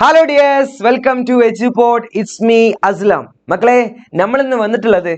Hello dears, welcome to Edupod. It's me Aslam. മക്കളെ, നമ്മളിന്ന് വന്നിട്ടുള്ളത്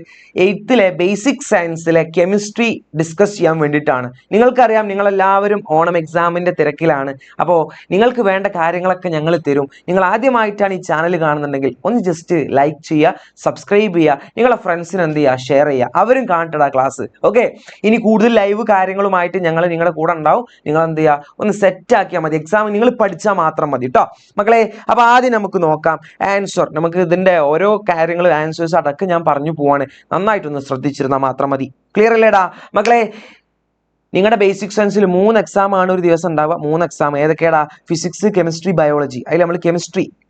8th ബേസിക് സയൻസിലെ കെമിസ്ട്രി ഡിസ്കസ് ചെയ്യാൻ വേണ്ടിയിട്ടാണ്. നിങ്ങൾക്കറിയാം, നിങ്ങളെല്ലാവരും ഓണം എക്സാമിൻ്റെ തിരക്കിലാണ്. അപ്പോൾ നിങ്ങൾക്ക് വേണ്ട കാര്യങ്ങളൊക്കെ ഞങ്ങൾ തരും. നിങ്ങൾ ആദ്യമായിട്ടാണ് ഈ ചാനൽ കാണുന്നുണ്ടെങ്കിൽ ഒന്ന് ജസ്റ്റ് ലൈക്ക് ചെയ്യുക, സബ്സ്ക്രൈബ് ചെയ്യുക, നിങ്ങളെ ഫ്രണ്ട്സിന് എന്ത് ചെയ്യുക, ഷെയർ ചെയ്യുക, അവരും കാണട്ടടാ ക്ലാസ്. ഓക്കെ, ഇനി കൂടുതൽ ലൈവ് കാര്യങ്ങളുമായിട്ട് ഞങ്ങൾ നിങ്ങളുടെ കൂടെ ഉണ്ടാവും. നിങ്ങൾ എന്ത് ചെയ്യുക, ഒന്ന് സെറ്റ് ആക്കിയാൽ മതി. എക്സാം നിങ്ങൾ പഠിച്ചാൽ മാത്രം മതി കേട്ടോ മക്കളെ. അപ്പോൾ ആദ്യം നമുക്ക് നോക്കാം ആൻസർ. നമുക്ക് ഇതിൻ്റെ ഓരോ കാര്യങ്ങൾ ആൻസേഴ്സ് അടക്കം ഞാൻ പറഞ്ഞു പോവാണ്. നന്നായിട്ടൊന്ന് ശ്രദ്ധിച്ചിരുന്നാൽ മാത്രം മതി. ക്ലിയർ അല്ലേടാ മക്കളെ? നിങ്ങളുടെ ബേസിക് സയൻസിൽ 3 എക്സാം ആണ് ഒരു ദിവസം ഉണ്ടാവുക. 3 എക്സാം ഏതൊക്കെയാടാ? Physics, chemistry, biology. അതിൽ നമ്മൾ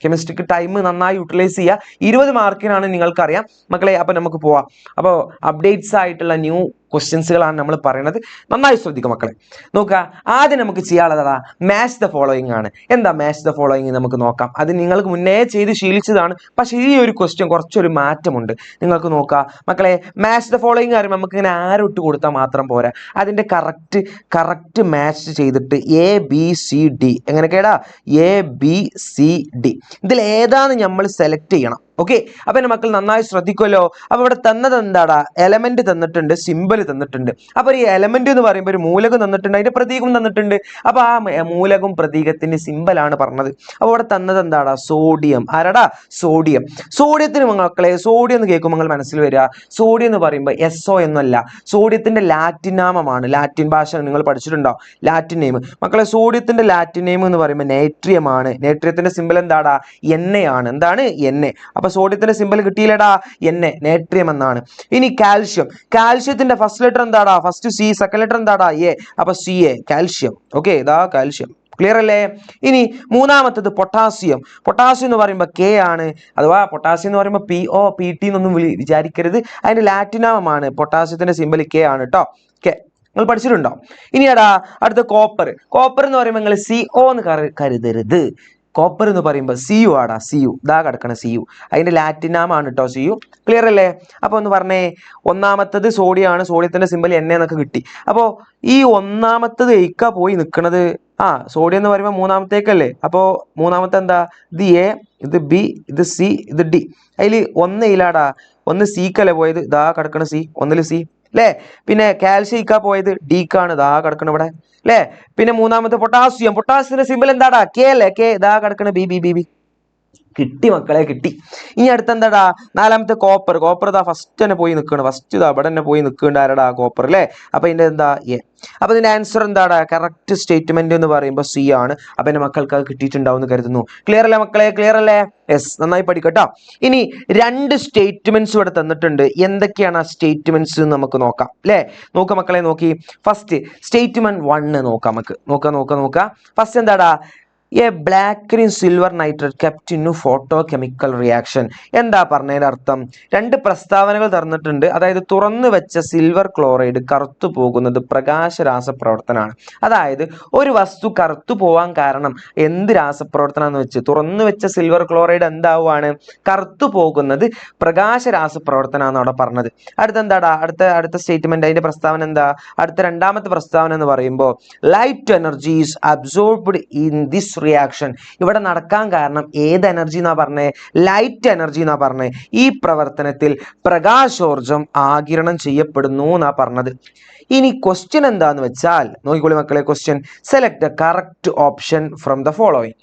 കെമിസ്ട്രിക്ക് ടൈം നന്നായി യൂട്ടിലൈസ് ചെയ്യുക. 20 മാർക്കിനാണ് നിങ്ങൾക്കറിയാം മക്കളെ. അപ്പോൾ നമുക്ക് പോവാം. അപ്പോൾ അപ്ഡേറ്റ്സ് ആയിട്ടുള്ള ന്യൂ ക്വസ്റ്റ്യൻസുകളാണ് നമ്മൾ പറയുന്നത്. നന്നായി ശ്രദ്ധിക്കും മക്കളെ. നോക്കുക, ആദ്യം നമുക്ക് ചെയ്യാനുള്ളതാ മാച്ച് ദ ഫോളോയിങ് ആണ്. എന്താ മാച്ച് ദ ഫോളോയിങ് നമുക്ക് നോക്കാം. അത് നിങ്ങൾക്ക് മുന്നേ ചെയ്ത് ശീലിച്ചതാണ്, പക്ഷേ ഈ ഒരു ക്വസ്റ്റ്യൻ കുറച്ചൊരു മാറ്റമുണ്ട്. നിങ്ങൾക്ക് നോക്കുക മക്കളെ, മാച്ച് ദ ഫോളോയിങ് പറയുമ്പോൾ നമുക്ക് ഇങ്ങനെ ആരോ ഇട്ട് കൊടുത്താൽ മാത്രം പോരാ. അതിൻ്റെ കറക്റ്റ് മാച്ച് ചെയ്തിട്ട് ABCD എങ്ങനെയൊക്കെയാടാ? ABCD ഇതിൽ ഏതാണ് നമ്മൾ സെലക്ട് ചെയ്യണം. ഓക്കെ, അപ്പൊ എൻ്റെ മക്കൾ നന്നായി ശ്രദ്ധിക്കുമല്ലോ. അപ്പൊ ഇവിടെ തന്നത് എന്താടാ? എലമെന്റ് തന്നിട്ടുണ്ട്, സിമ്പിൾ തന്നിട്ടുണ്ട്. അപ്പൊ ഈ എലമെന്റ് എന്ന് പറയുമ്പോൾ ഒരു മൂലകം തന്നിട്ടുണ്ട്, അതിന്റെ പ്രതീകം തന്നിട്ടുണ്ട്. അപ്പൊ ആ മൂലകം പ്രതീകത്തിന്റെ സിമ്പിളാണ് പറഞ്ഞത്. അപ്പൊ ഇവിടെ തന്നത് എന്താടാ? സോഡിയം. ആരാടാ? സോഡിയം. സോഡിയത്തിന് മക്കളെ, സോഡിയം എന്ന് കേൾക്കുമ്പോൾ നിങ്ങൾ മനസ്സിൽ വരിക, സോഡിയം എന്ന് പറയുമ്പോൾ SO എന്നല്ല, സോഡിയത്തിന്റെ ലാറ്റിൻ നാമമാണ്. ലാറ്റിൻ ഭാഷ നിങ്ങൾ പഠിച്ചിട്ടുണ്ടോ? ലാറ്റിൻ നെയിം മക്കളെ. സോഡിയത്തിന്റെ ലാറ്റിൻ നെയിം എന്ന് പറയുമ്പോൾ നേട്രിയം ആണ്. നേട്രിയത്തിന്റെ സിമ്പിൾ എന്താടാ? ആണ്. എന്താണ്? അപ്പൊ സോഡിയത്തിന്റെ സിമ്പിൾ കിട്ടിയില്ലടാ? നേട്രിയം എന്നാണ്. ഇനി കാൽഷ്യത്തിന്റെ ഫസ്റ്റ് ലെറ്റർ എന്താടാ? ഫസ്റ്റ് C, സെക്കൻഡ് ലെറ്റർ എന്താടാ? A. അപ്പൊ CA, കാൽഷ്യം. ഓക്കെ, ഇതാ കാൽഷ്യം. ക്ലിയർ അല്ലേ? ഇനി മൂന്നാമത്തത് പൊട്ടാസ്യം. പൊട്ടാസ്യം എന്ന് പറയുമ്പോൾ K ആണ്. അഥവാ പൊട്ടാസ്യം എന്ന് പറയുമ്പോൾ PT എന്നൊന്നും വിചാരിക്കരുത്. അതിന്റെ ലാറ്റിൻ നാമമാണ്. പൊട്ടാസ്യത്തിന്റെ സിമ്പിൾ K ആണ് കേട്ടോ. നിങ്ങൾ പഠിച്ചിട്ടുണ്ടോ? ഇനിയാടാ അടുത്ത കോപ്പർ. കോപ്പർ എന്ന് പറയുമ്പോൾ നിങ്ങൾ CO എന്ന് കരുതരുത്. കോപ്പർ എന്ന് പറയുമ്പോൾ CU ആടാ. CU ഇതാ കിടക്കണം. CU അതിന്റെ ലാറ്റിൻ നാമാണ് കേട്ടോ. CU. ക്ലിയർ അല്ലേ? അപ്പൊ ഒന്ന് പറഞ്ഞേ, ഒന്നാമത്തത് സോഡിയം ആണ്. സോഡിയത്തിന്റെ സിമ്പിൾ എന്നൊക്കെ കിട്ടി. അപ്പോൾ ഈ ഒന്നാമത്തത് എയ്ക്കാ പോയി നിൽക്കുന്നത്. സോഡിയം എന്ന് പറയുമ്പോൾ മൂന്നാമത്തേക്കല്ലേ? അപ്പോൾ മൂന്നാമത്തെ എന്താ? ഇത് A, ഇത് B, ഇത് C, ഇത് D. അതിൽ ഒന്ന് ഇല്ലാടാ. ഒന്ന് സിക്കല്ലേ പോയത്? ഇതാ കിടക്കണ C. ഒന്നില് C അല്ലേ? പിന്നെ കാൽഷ്യം പോയത് Dക്കാണ്. ഇതാ കിടക്കണം ഇവിടെ അല്ലേ? പിന്നെ മൂന്നാമത്തെ പൊട്ടാസ്യത്തിന്റെ സിമ്പിൾ എന്താടാ? K അല്ലേ? K ഇതാ കിടക്കണ B. കിട്ടി മക്കളെ, കിട്ടി. ഇനി അടുത്ത എന്താടാ? നാലാമത്തെ കോപ്പർ ഇതാ ഫസ്റ്റ് തന്നെ പോയി നിൽക്കണം. ഫസ്റ്റ് ഇതാ ഇവിടെ തന്നെ പോയി നിൽക്കേണ്ട ആരടാ? കോപ്പർ അല്ലേ? അപ്പൊ ഇതിന്റെ എന്താ? A. അപ്പൊ ഇതിന്റെ ആൻസർ എന്താടാ? കറക്റ്റ് സ്റ്റേറ്റ്മെന്റ് എന്ന് പറയുമ്പോൾ C ആണ്. അപ്പൊ എന്റെ മക്കൾക്ക് അത് കിട്ടിയിട്ടുണ്ടാവും എന്ന് കരുതുന്നു. ക്ലിയർ അല്ലേ മക്കളെ? ക്ലിയർ അല്ലേ? യെസ്, നന്നായി പഠിക്കട്ടോ. ഇനി 2 സ്റ്റേറ്റ്മെന്റ്സ് ഇവിടെ തന്നിട്ടുണ്ട്. എന്തൊക്കെയാണ് ആ സ്റ്റേറ്റ്മെന്റ്സ് എന്ന് നമുക്ക് നോക്കാം അല്ലേ? നോക്കാം മക്കളെ, നോക്കി. ഫസ്റ്റ് സ്റ്റേറ്റ്മെന്റ് 1 നോക്കാം നമുക്ക്. നോക്കാം. ഫസ്റ്റ് എന്താടാ? A black in silver nitrate kept in photochemical reaction. എന്താ പറഞ്ഞതിന്റെ അർത്ഥം? 2 പ്രസ്താവനകൾ തന്നിട്ടുണ്ട്. അതായത് തുറന്നു വെച്ച സിൽവർ ക്ലോറൈഡ് കറുത്തു പോകുന്നത് പ്രകാശ രാസപ്രവർത്തനമാണ്. അതായത് ഒരു വസ്തു കറുത്തു പോവാൻ കാരണം എന്ത് രാസപ്രവർത്തനം വെച്ച് തുറന്നു വെച്ച സിൽവർ ക്ലോറൈഡ് എന്താവുകയാണ്? കറുത്തു പോകുന്നത് പ്രകാശ രാസപ്രവർത്തനമാണ് അവിടെ പറഞ്ഞത്. അടുത്തെന്താടാ? അടുത്ത സ്റ്റേറ്റ്മെന്റ്, അതിന്റെ പ്രസ്താവന എന്താ? അടുത്ത രണ്ടാമത്തെ പ്രസ്താവന എന്ന് പറയുമ്പോൾ light energy is absorbed in this reaction. ഇവിടെ നടക്കാൻ കാരണം ഏത് എനർജി എന്നാ പറഞ്ഞേ? ലൈറ്റ് എനർജി എന്നാ പറഞ്ഞേ. ഈ പ്രവർത്തനത്തിൽ പ്രകാശോർജം ആഗിരണം ചെയ്യപ്പെടുന്നു എന്നാ പറഞ്ഞത്. ഇനി ക്വസ്റ്റ്യൻ എന്താന്ന് വെച്ചാൽ നോക്കിക്കോളി മക്കളെ. Question, select the correct option from the following.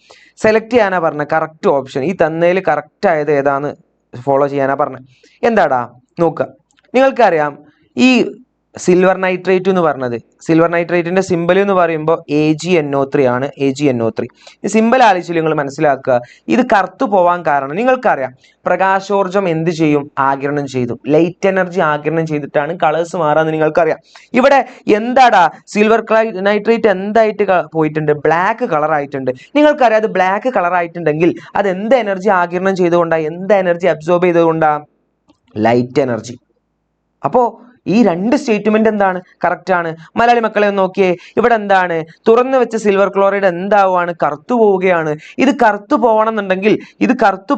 Select ചെയ്യാനാ പറഞ്ഞ കറക്റ്റ് ഓപ്ഷൻ. ഈ തന്നതിൽ കറക്റ്റ് ആയത് ഏതാന്ന് ഫോളോ ചെയ്യാനാ പറഞ്ഞത്. എന്താടാ? നോക്കുക, നിങ്ങൾക്കറിയാം ഈ സിൽവർ നൈട്രേറ്റ് എന്ന് പറഞ്ഞത്, സിൽവർ നൈട്രേറ്റിന്റെ സിമ്പിൾ എന്ന് പറയുമ്പോൾ AgNO3 ആണ്. AgNO3 ഈ സിമ്പിൾ ആലോചിച്ച് നിങ്ങൾ മനസ്സിലാക്കുക. ഇത് കറുത്തു പോവാൻ കാരണം നിങ്ങൾക്കറിയാം, പ്രകാശോർജം എന്ത് ചെയ്യും? ആഗിരണം ചെയ്തു. ലൈറ്റ് എനർജി ആഗിരണം ചെയ്തിട്ടാണ് കളേഴ്സ് മാറാന്ന് നിങ്ങൾക്കറിയാം. ഇവിടെ എന്താടാ? സിൽവർ നൈട്രേറ്റ് എന്തായിട്ട് പോയിട്ടുണ്ട്? ബ്ലാക്ക് കളർ ആയിട്ടുണ്ട്. നിങ്ങൾക്കറിയാം, അത് ബ്ലാക്ക് കളർ ആയിട്ടുണ്ടെങ്കിൽ അത് എന്ത് എനർജി ആഗിരണം ചെയ്തുകൊണ്ടാ? എന്ത് എനർജി അബ്സോർബ് ചെയ്തുകൊണ്ടാ? Light energy. അപ്പോൾ ഈ രണ്ട് സ്റ്റേറ്റ്മെന്റ് എന്താണ്? കറക്റ്റ് ആണ്. മലയാളി മക്കളെ ഒന്ന് നോക്കിയേ, ഇവിടെ എന്താണ്? തുറന്നു വെച്ച സിൽവർ ക്ലോറൈഡ് എന്താവുകയാണ്? കറുത്തു പോവുകയാണ്. ഇത് കറുത്തു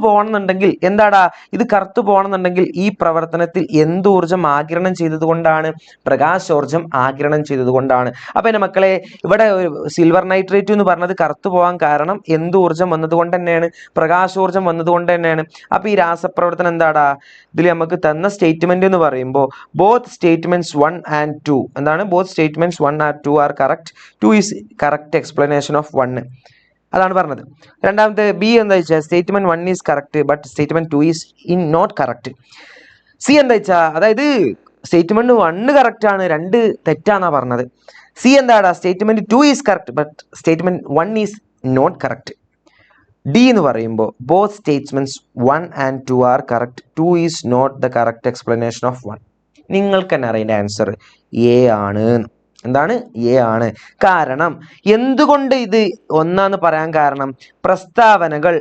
പോകണമെന്നുണ്ടെങ്കിൽ എന്താടാ? ഇത് കറുത്തു പോകണമെന്നുണ്ടെങ്കിൽ ഈ പ്രവർത്തനത്തിൽ എന്ത് ഊർജ്ജം ആഗിരണം ചെയ്തതുകൊണ്ടാണ്? പ്രകാശോർജ്ജം ആഗിരണം ചെയ്തതുകൊണ്ടാണ്. അപ്പൊ എന്റെ മക്കളെ, ഇവിടെ സിൽവർ നൈട്രേറ്റ് എന്ന് പറഞ്ഞത് കറുത്തു പോകാൻ കാരണം എന്ത് ഊർജ്ജം വന്നതുകൊണ്ട് തന്നെയാണ്? പ്രകാശോർജ്ജം വന്നതുകൊണ്ട് തന്നെയാണ്. അപ്പൊ ഈ രാസപ്രവർത്തനം എന്താടാ? ഇതിൽ നമുക്ക് തന്ന സ്റ്റേറ്റ്മെന്റ് എന്ന് പറയുമ്പോൾ ബോത്ത് സ്റ്റേറ്റ്മെന്റ്സ് 1 and 2 എന്താണ്? Both statements 1 and 2 are correct. 2 is correct explanation of 1. അതാണ് പറഞ്ഞത്. രണ്ടാമത്തെ ബി എന്താ വെച്ചാൽ statement 1 is correct but statement 2 is not correct. C എന്താ വെച്ചാൽ അതായത് സ്റ്റേറ്റ്മെന്റ് 1 കറക്റ്റ് ആണ്, 2 തെറ്റാന്നാ പറഞ്ഞത്. സി എന്താടാ? Statement 2 is correct but statement 1 is not correct. D എന്ന് പറയുമ്പോൾ both statements 1 and 2 are correct. 2 is not the correct explanation of 1. നിങ്ങൾക്ക് തന്നെ അറിയേണ്ട ആൻസർ എ ആണ്. എന്താണ്? എ ആണ്. കാരണം എന്തുകൊണ്ട് ഇത് ഒന്നാന്ന് പറയാൻ കാരണം പ്രസ്താവനകൾ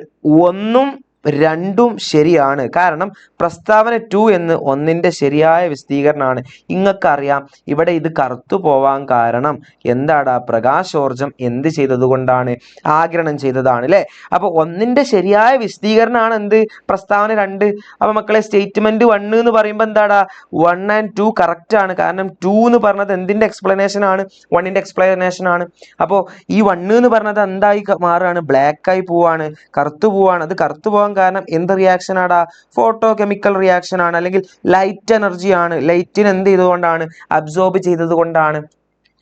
1ഉം 2ഉം ശരിയാണ്. കാരണം പ്രസ്താവന 2 എന്ന് 1ന്റെ ശരിയായ വിശദീകരണമാണ്. നിങ്ങൾക്കറിയാം ഇവിടെ ഇത് കറുത്തു പോവാൻ കാരണം എന്താടാ? പ്രകാശോർജം എന്ത് ചെയ്തതുകൊണ്ടാണ്? ആഗിരണം ചെയ്തതാണ് അല്ലേ? അപ്പൊ 1ന്റെ ശരിയായ വിശദീകരണമാണ് എന്ത്? പ്രസ്താവന 2. അപ്പൊ മക്കളെ സ്റ്റേറ്റ്മെന്റ് 1 എന്ന് പറയുമ്പോൾ എന്താടാ? 1 and 2 കറക്റ്റ് ആണ്. കാരണം 2 എന്ന് പറഞ്ഞത് എന്തിന്റെ എക്സ്പ്ലനേഷൻ ആണ്? 1ന്റെ എക്സ്പ്ലനേഷൻ ആണ്. അപ്പോൾ ഈ 1 എന്ന് പറഞ്ഞത് എന്തായി മാറുകയാണ്? ബ്ലാക്ക് ആയി പോവാണ്, കറുത്തു പോവാണ്. അത് കറുത്തു പോകാൻ കാരണം എന്ത് റിയാക്ഷൻ ആടാ? ഫോട്ടോ കെമിക്കൽ റിയാക്ഷൻ ആണ്, അല്ലെങ്കിൽ ലൈറ്റ് എനർജി ആണ്. ലൈറ്റിന് എന്ത് ചെയ്തുകൊണ്ടാണ്? അബ്സോർബ് ചെയ്തത് കൊണ്ടാണ്.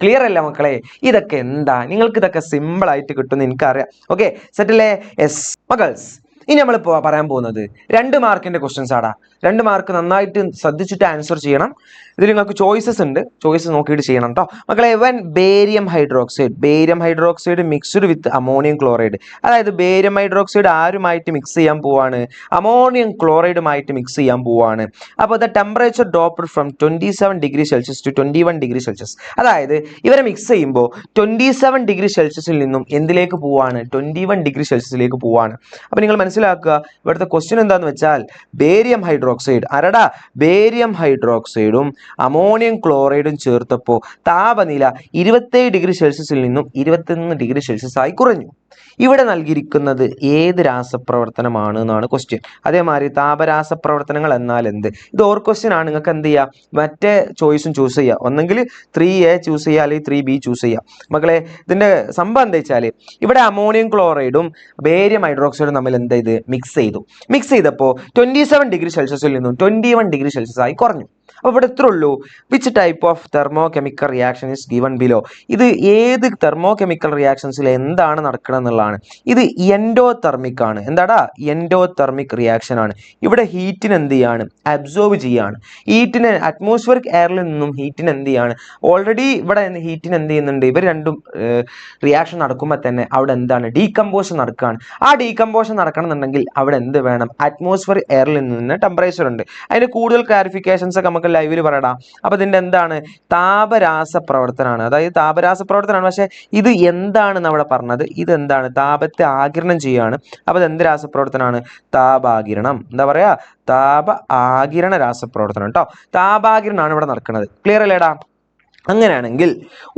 ക്ലിയർ അല്ല മക്കളെ? ഇതൊക്കെ എന്താ? നിങ്ങൾക്ക് ഇതൊക്കെ സിമ്പിൾ ആയിട്ട് കിട്ടുമെന്ന് എനിക്കറിയാം. ഓക്കെ, സെറ്റല്ലേ? യെസ് മക്കൾസ്, ഇനി നമ്മൾ പറയാൻ പോകുന്നത് 2 മാർക്കിന്റെ ക്വസ്റ്റ്യൻസ് ആടാ. 2 മാർക്ക് നന്നായിട്ട് ശ്രദ്ധിച്ചിട്ട് ആൻസർ ചെയ്യണം. ഇതിൽ നിങ്ങൾക്ക് ചോയ്സസ് ഉണ്ട്, ചോയ്സ് നോക്കിയിട്ട് ചെയ്യണം കേട്ടോ മക്കളെ. When barium hydroxide mixed with ammonium chloride, അതായത് ബേരിയം ഹൈഡ്രോക്സൈഡ് ആരുമായിട്ട് മിക്സ് ചെയ്യാൻ പോവാണ്? അമോണിയം ക്ലോറൈഡുമായിട്ട് മിക്സ് ചെയ്യാൻ പോവാണ്. അപ്പോൾ the temperature dropped from 27 degree Celsius to 21 degree Celsius. അതായത് ഇവരെ മിക്സ് ചെയ്യുമ്പോൾ 27 ഡിഗ്രി സെൽഷ്യസിൽ നിന്നും എന്തിലേക്ക് പോവാണ്? 21 ഡിഗ്രി സെൽഷ്യസിലേക്ക് പോവാണ്. അപ്പോൾ നിങ്ങൾ മനസ്സിലാക്കുക, ഇവിടുത്തെ ക്വസ്റ്റ്യൻ എന്താന്ന് വെച്ചാൽ ബേരിയം ഹൈഡ്രോക്സൈഡ് ആരടാ? ബേരിയം ഹൈഡ്രോക്സൈഡും അമോണിയം ക്ലോറൈഡും ചേർത്തപ്പോൾ താപനില 27 ഡിഗ്രി സെൽഷ്യസിൽ നിന്നും 21 ഡിഗ്രി സെൽഷ്യസ് ആയി കുറഞ്ഞു. ഇവിടെ നൽകിയിരിക്കുന്നത് ഏത് രാസപ്രവർത്തനമാണ് എന്നാണ് ക്വസ്റ്റ്യൻ. അതേമാതിരി താപരാസപ്രവർത്തനങ്ങൾ എന്നാൽ എന്ത്? ഇത് ഓർ ക്വസ്റ്റ്യൻ ആണ്. നിങ്ങൾക്ക് എന്ത് ചെയ്യുക? മറ്റേ ചോയ്സും ചൂസ് ചെയ്യുക. ഒന്നെങ്കിൽ 3A ചൂസ് ചെയ്യുക, അല്ലെങ്കിൽ 3B ചൂസ് ചെയ്യുക. മക്കളെ, ഇതിന്റെ സംഭവം എന്താ വെച്ചാൽ ഇവിടെ അമോണിയം ക്ലോറൈഡും ബേരിയം ഹൈഡ്രോക്സൈഡും തമ്മിൽ എന്ത് ചെയ്ത്? മിക്സ് ചെയ്തപ്പോൾ 27 ഡിഗ്രി സെൽഷ്യസിൽ നിന്നും 21 ഡിഗ്രി സെൽഷ്യസ് ആയി കുറഞ്ഞു. അപ്പോൾ ഇവിടെ ഇത്ര ഉള്ളൂ. Which type of thermo chemical reaction is given below? ഇത് ഏത് തെർമോ കെമിക്കൽ റിയാക്ഷൻസിൽ എന്താണ് നടക്കണം എന്നുള്ളതാണ്. ഇത് എൻഡോതെർമിക് ആണ്. എന്താടാ? എൻഡോതെർമിക് റിയാക്ഷൻ ആണ്. ഇവിടെ ഹീറ്റിന് എന്ത് ചെയ്യാണ്? അബ്സോർബ് ചെയ്യാണ്. ഹീറ്റിന് അറ്റ്മോസ്ഫിയറിക് എയറിൽ നിന്നും ഹീറ്റിന് എന്ത് ചെയ്യാണ്? ഓൾറെഡി ഇവിടെ ഹീറ്റിന് എന്ത് ചെയ്യുന്നുണ്ട്? ഇവർ രണ്ടും റിയാക്ഷൻ നടക്കുമ്പോൾ തന്നെ അവിടെ എന്താണ്? ഡീകമ്പോഷൻ നടക്കുകയാണ്. ആ ഡീകമ്പോഷൻ നടക്കണമെന്നുണ്ടെങ്കിൽ അവിടെ എന്ത് വേണം? അറ്റ്മോസ്ഫിയർ എയറിൽ നിന്ന് ടെമ്പറേച്ചർ ഉണ്ട്. അതിന് കൂടുതൽ ക്ലാരിഫിക്കേഷൻസ് ഒക്കെ നമുക്ക് ലൈവിൽ പറയടാം. അപ്പൊ ഇതിന്റെ എന്താണ്? താപരാസ പ്രവർത്തനമാണ്. അതായത് താപരാസ പ്രവർത്തനമാണ്. പക്ഷെ ഇത് എന്താണെന്ന് അവിടെ പറഞ്ഞത്? ഇതെന്താണ്? താപത്തെ ആഗിരണം ചെയ്യാണ്. അപ്പൊ ഇത് എന്ത് രാസപ്രവർത്തനമാണ്? താപാകിരണം. എന്താ പറയാ? താപ ആകിരണ രാസപ്രവർത്തനം കേട്ടോ. താപാകിരണമാണ് ഇവിടെ നടക്കുന്നത്. ക്ലിയർ അല്ലേടാ? അങ്ങനെയാണെങ്കിൽ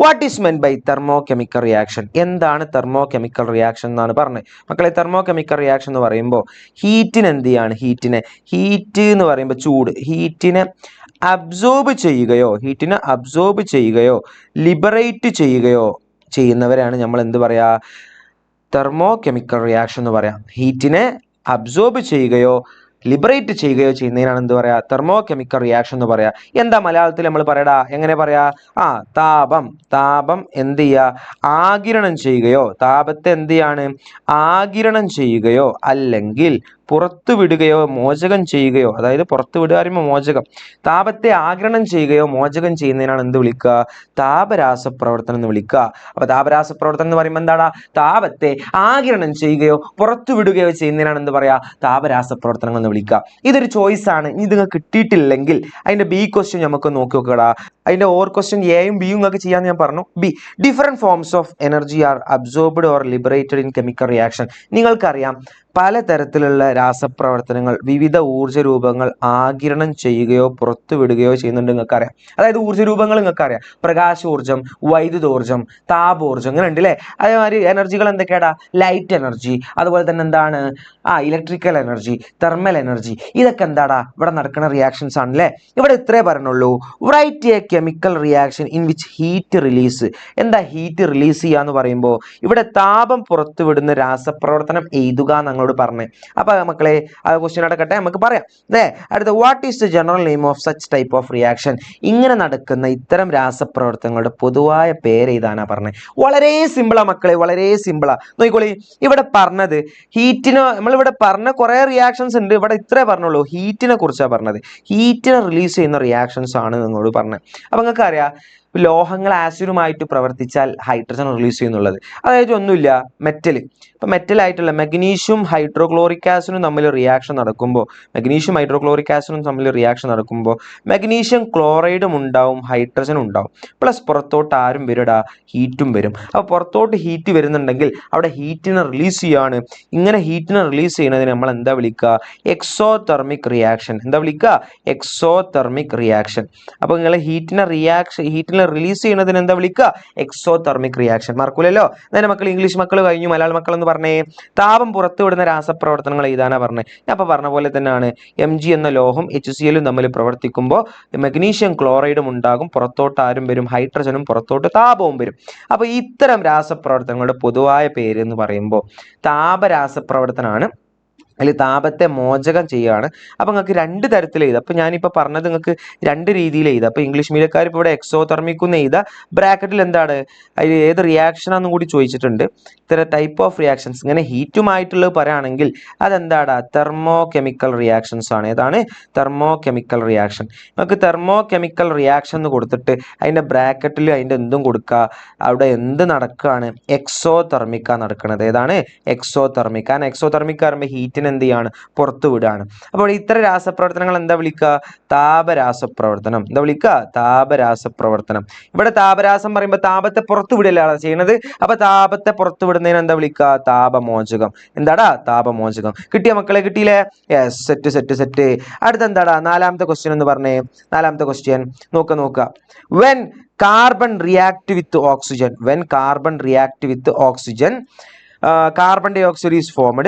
what is meant by thermochemical reaction? എന്താണ് തെർമോ കെമിക്കൽ റിയാക്ഷൻ എന്നാണ് പറഞ്ഞത് മക്കളെ. തെർമോ കെമിക്കൽ റിയാക്ഷൻ എന്ന് പറയുമ്പോൾ ഹീറ്റിന് എന്ത് ചെയ്യാണ്? ഹീറ്റ് എന്ന് പറയുമ്പോൾ ചൂട്. ഹീറ്റിനെ അബ്സോർബ് ചെയ്യുകയോ ലിബറേറ്റ് ചെയ്യുകയോ ചെയ്യുന്നവരാണ് നമ്മൾ എന്ത് പറയാ? തെർമോ കെമിക്കൽ റിയാക്ഷൻ എന്ന് പറയാം. ഹീറ്റിനെ അബ്സോർബ് ചെയ്യുകയോ ലിബറേറ്റ് ചെയ്യുകയോ ചെയ്യുന്നതിനാണ് എന്ത് പറയാ? തെർമോ കെമിക്കൽ റിയാക്ഷൻ എന്ന് പറയാ. എന്താ മലയാളത്തിൽ നമ്മൾ പറയടാ? എങ്ങനെ പറയാ? താപം എന്ത് ചെയ്യുക? ആഗിരണം ചെയ്യുകയോ, താപത്തെ എന്ത് ചെയ്യാണ്? ആഗിരണം ചെയ്യുകയോ അല്ലെങ്കിൽ പുറത്തു വിടുകയോ മോചകം ചെയ്യുകയോ, അതായത് പുറത്തു വിടുക പറയുമ്പോൾ മോചകം, താപത്തെ ആഗിരണം ചെയ്യുകയോ മോചകം ചെയ്യുന്നതിനാണ് എന്ത് വിളിക്കുക? താപരാസപ്രവർത്തനം എന്ന് വിളിക്കുക. അപ്പൊ താപരാസപ്രവർത്തനം എന്ന് പറയുമ്പോൾ എന്താടാ? താപത്തെ ആഗിരണം ചെയ്യുകയോ പുറത്തു വിടുകയോ ചെയ്യുന്നതിനാണ് എന്ത് പറയാ? താപരാസപ്രവർത്തനങ്ങൾ എന്ന് വിളിക്കുക. ഇതൊരു ചോയ്സ് ആണ്. ഇത് നിങ്ങൾക്ക് കിട്ടിയിട്ടില്ലെങ്കിൽ അതിന്റെ ബി ക്വസ്റ്റ്യൻ നമുക്ക് നോക്കി നോക്കടാ. അതിന്റെ ഓർ ക്വസ്റ്റ്യൻ എയും ബിയും നിങ്ങൾക്ക് ചെയ്യാൻ ഞാൻ പറഞ്ഞു. B, different forms of energy are absorbed or liberated in chemical reaction. നിങ്ങൾക്കറിയാം പലതരത്തിലുള്ള രാസപ്രവർത്തനങ്ങൾ വിവിധ ഊർജ്ജ രൂപങ്ങൾ ആഗിരണം ചെയ്യുകയോ പുറത്തുവിടുകയോ ചെയ്യുന്നുണ്ട് നിങ്ങൾക്കറിയാം. അതായത് ഊർജ്ജ രൂപങ്ങൾ നിങ്ങൾക്കറിയാം. പ്രകാശോർജ്ജം, വൈദ്യുതോർജ്ജം, താപോർജ്ജം, അങ്ങനെ ഉണ്ടല്ലേ. അതേമാതിരി എനർജികൾ എന്തൊക്കെയാടാ? ലൈറ്റ് എനർജി, അതുപോലെ തന്നെ എന്താണ് ഇലക്ട്രിക്കൽ എനർജി, തെർമൽ എനർജി. ഇതൊക്കെ എന്താടാ ഇവിടെ നടക്കുന്ന റിയാക്ഷൻസ് ആണല്ലേ. ഇവിടെ ഇത്രേ പറഞ്ഞുള്ളൂ. Write a chemical reaction in which heat release. എന്താ ഹീറ്റ് റിലീസ് ചെയ്യാന്ന് പറയുമ്പോൾ ഇവിടെ താപം പുറത്തുവിടുന്ന രാസപ്രവർത്തനം എഴുതുക ഞങ്ങളോട് പറഞ്ഞേ. അപ്പൊ മക്കളെ ആ ക്വസ്റ്റ്യൻ അടക്കട്ടെ, നമുക്ക് പറയാം. അടുത്ത, what is the general name of such type of reaction? ഇങ്ങനെ നടക്കുന്ന ഇത്തരം രാസപ്രവർത്തനങ്ങളുടെ പൊതുവായ പേര് എഴുതാനാ പറഞ്ഞത്. വളരെ സിമ്പിളാ മക്കളെ, വളരെ സിമ്പിളാ. നോക്കിക്കോളി, ഇവിടെ പറഞ്ഞത് ഹീറ്റിന്, നമ്മളിവിടെ പറഞ്ഞ കുറെ റിയാക്ഷൻസ് ഉണ്ട്. ഇവിടെ ഇത്രേ പറഞ്ഞുള്ളൂ, ഹീറ്റിനെ കുറിച്ചാണ് പറഞ്ഞത്. ഹീറ്റിനെ റിലീസ് ചെയ്യുന്ന റിയാക്ഷൻസ് ആണ് നിങ്ങളോട് പറഞ്ഞത്. അപ്പൊ നിങ്ങൾക്ക് അറിയാം, ലോഹങ്ങൾ ആസിഡുമായിട്ട് പ്രവർത്തിച്ചാൽ ഹൈഡ്രജൻ റിലീസ് ചെയ്യുന്നുള്ളത്. അതായത് ഒന്നുമില്ല, മെറ്റൽ, ഇപ്പൊ മെറ്റലായിട്ടുള്ള മഗ്നീഷ്യം ഹൈഡ്രോക്ലോറിക് ആസിഡും തമ്മിൽ റിയാക്ഷൻ നടക്കുമ്പോൾ, മഗ്നീഷ്യം ഹൈഡ്രോക്ലോറിക് ആസിഡും തമ്മിൽ റിയാക്ഷൻ നടക്കുമ്പോൾ മഗ്നീഷ്യം ക്ലോറൈഡും ഉണ്ടാവും, ഹൈഡ്രജനും ഉണ്ടാവും. പ്ലസ് പുറത്തോട്ട് ആരും വരിടാ, ഹീറ്റും വരും. അപ്പോൾ പുറത്തോട്ട് ഹീറ്റ് വരുന്നുണ്ടെങ്കിൽ അവിടെ ഹീറ്റിനെ റിലീസ് ചെയ്യാണ്. ഇങ്ങനെ ഹീറ്റിനെ റിലീസ് ചെയ്യുന്നതിന് നമ്മൾ എന്താ വിളിക്കുക? Exothermic reaction. എന്താ വിളിക്കുക? Exothermic reaction. അപ്പോൾ നിങ്ങൾ ഹീറ്റിനെ റിലീസ് ചെയ്യുന്നതിന് എന്താ വിളിക്കുക? Exothermic reaction. മറക്കൂലല്ലോ. നേരെ മക്കൾ, ഇംഗ്ലീഷ് മക്കൾ കഴിഞ്ഞു, മലയാള മക്കൾ എന്ന് പറഞ്ഞേ. താപം പുറത്തുവിടുന്ന രാസപ്രവർത്തനങ്ങൾ എഴുതാനാ പറഞ്ഞത്. ഞാൻ അപ്പോൾ പറഞ്ഞ പോലെ തന്നെയാണ്. Mg എന്ന ലോഹം HCl തമ്മിൽ പ്രവർത്തിക്കുമ്പോൾ മഗ്നീഷ്യം ക്ലോറൈഡും ഉണ്ടാകും, പുറത്തോട്ട് ആരും വരും, ഹൈഡ്രജനും പുറത്തോട്ട് താപവും വരും. അപ്പോൾ ഇത്തരം രാസപ്രവർത്തനങ്ങളുടെ പൊതുവായ പേര് എന്ന് പറയുമ്പോൾ താപരാസപ്രവർത്തനമാണ്. അതിൽ താപത്തെ മോചകം ചെയ്യുകയാണ്. അപ്പം നിങ്ങൾക്ക് രണ്ട് തരത്തിൽ എഴുതാം. അപ്പം ഞാനിപ്പോൾ പറഞ്ഞത് നിങ്ങൾക്ക് രണ്ട് രീതിയിൽ എഴുതാം. അപ്പോൾ ഇംഗ്ലീഷ് മീഡിയക്കാർ ഇപ്പോൾ ഇവിടെ എക്സോതെർമിക് എന്ന് എഴുതാം. ബ്രാക്കറ്റിൽ എന്താണ്, അതിൽ ഏത് റിയാക്ഷനാണെന്നും കൂടി ചോദിച്ചിട്ടുണ്ട്. ഇത്തരം ടൈപ്പ് ഓഫ് റിയാക്ഷൻസ് ഇങ്ങനെ ഹീറ്റുമായിട്ടുള്ളത് പറയുകയാണെങ്കിൽ അതെന്താടാ? തെർമോ കെമിക്കൽ റിയാക്ഷൻസ് ആണ്. ഏതാണ്? Thermo chemical reaction. നമുക്ക് തെർമോ കെമിക്കൽ റിയാക്ഷൻ എന്ന് കൊടുത്തിട്ട് അതിൻ്റെ ബ്രാക്കറ്റിൽ അതിൻ്റെ എന്തും കൊടുക്കുക. അവിടെ എന്ത് നടക്കുകയാണ്? എക്സോതെർമിക്കാണ് നടക്കുന്നത്. ഏതാണ്? എക്സോതെർമിക്. കാരണം എക്സോതെർമിക് പറയുമ്പോൾ ഹീറ്റിന് എന്ത് ചെയ്യാണ്? പുറത്തു വിടുകയാണ്. അപ്പോൾ ഇത്തരം രാസപ്രവർത്തനങ്ങൾ എന്താ വിളിക്കുക? താപരാസപ്രവർത്തനം. എന്താ വിളിക്കുക? താപരാസപ്രവർത്തനം. ഇവിടെ താപരാസം പറയുമ്പോൾ താപത്തെ പുറത്തു വിടലാണ് ചെയ്യുന്നത്. അപ്പൊ താപത്തെ പുറത്തു വിടുന്നതിന് എന്താ വിളിക്കുക? താപമോചകം. എന്താടാ? താപമോചകം. കിട്ടിയ മക്കളെ? കിട്ടിയില്ലേ? Yes, set set set. അടുത്ത എന്താടാ? നാലാമത്തെ ക്വസ്റ്റ്യൻ എന്ന് പറഞ്ഞേ. നാലാമത്തെ ക്വസ്റ്റ്യൻ നോക്ക. When carbon react with oxygen, when carbon react with oxygen, carbon dioxide is formed.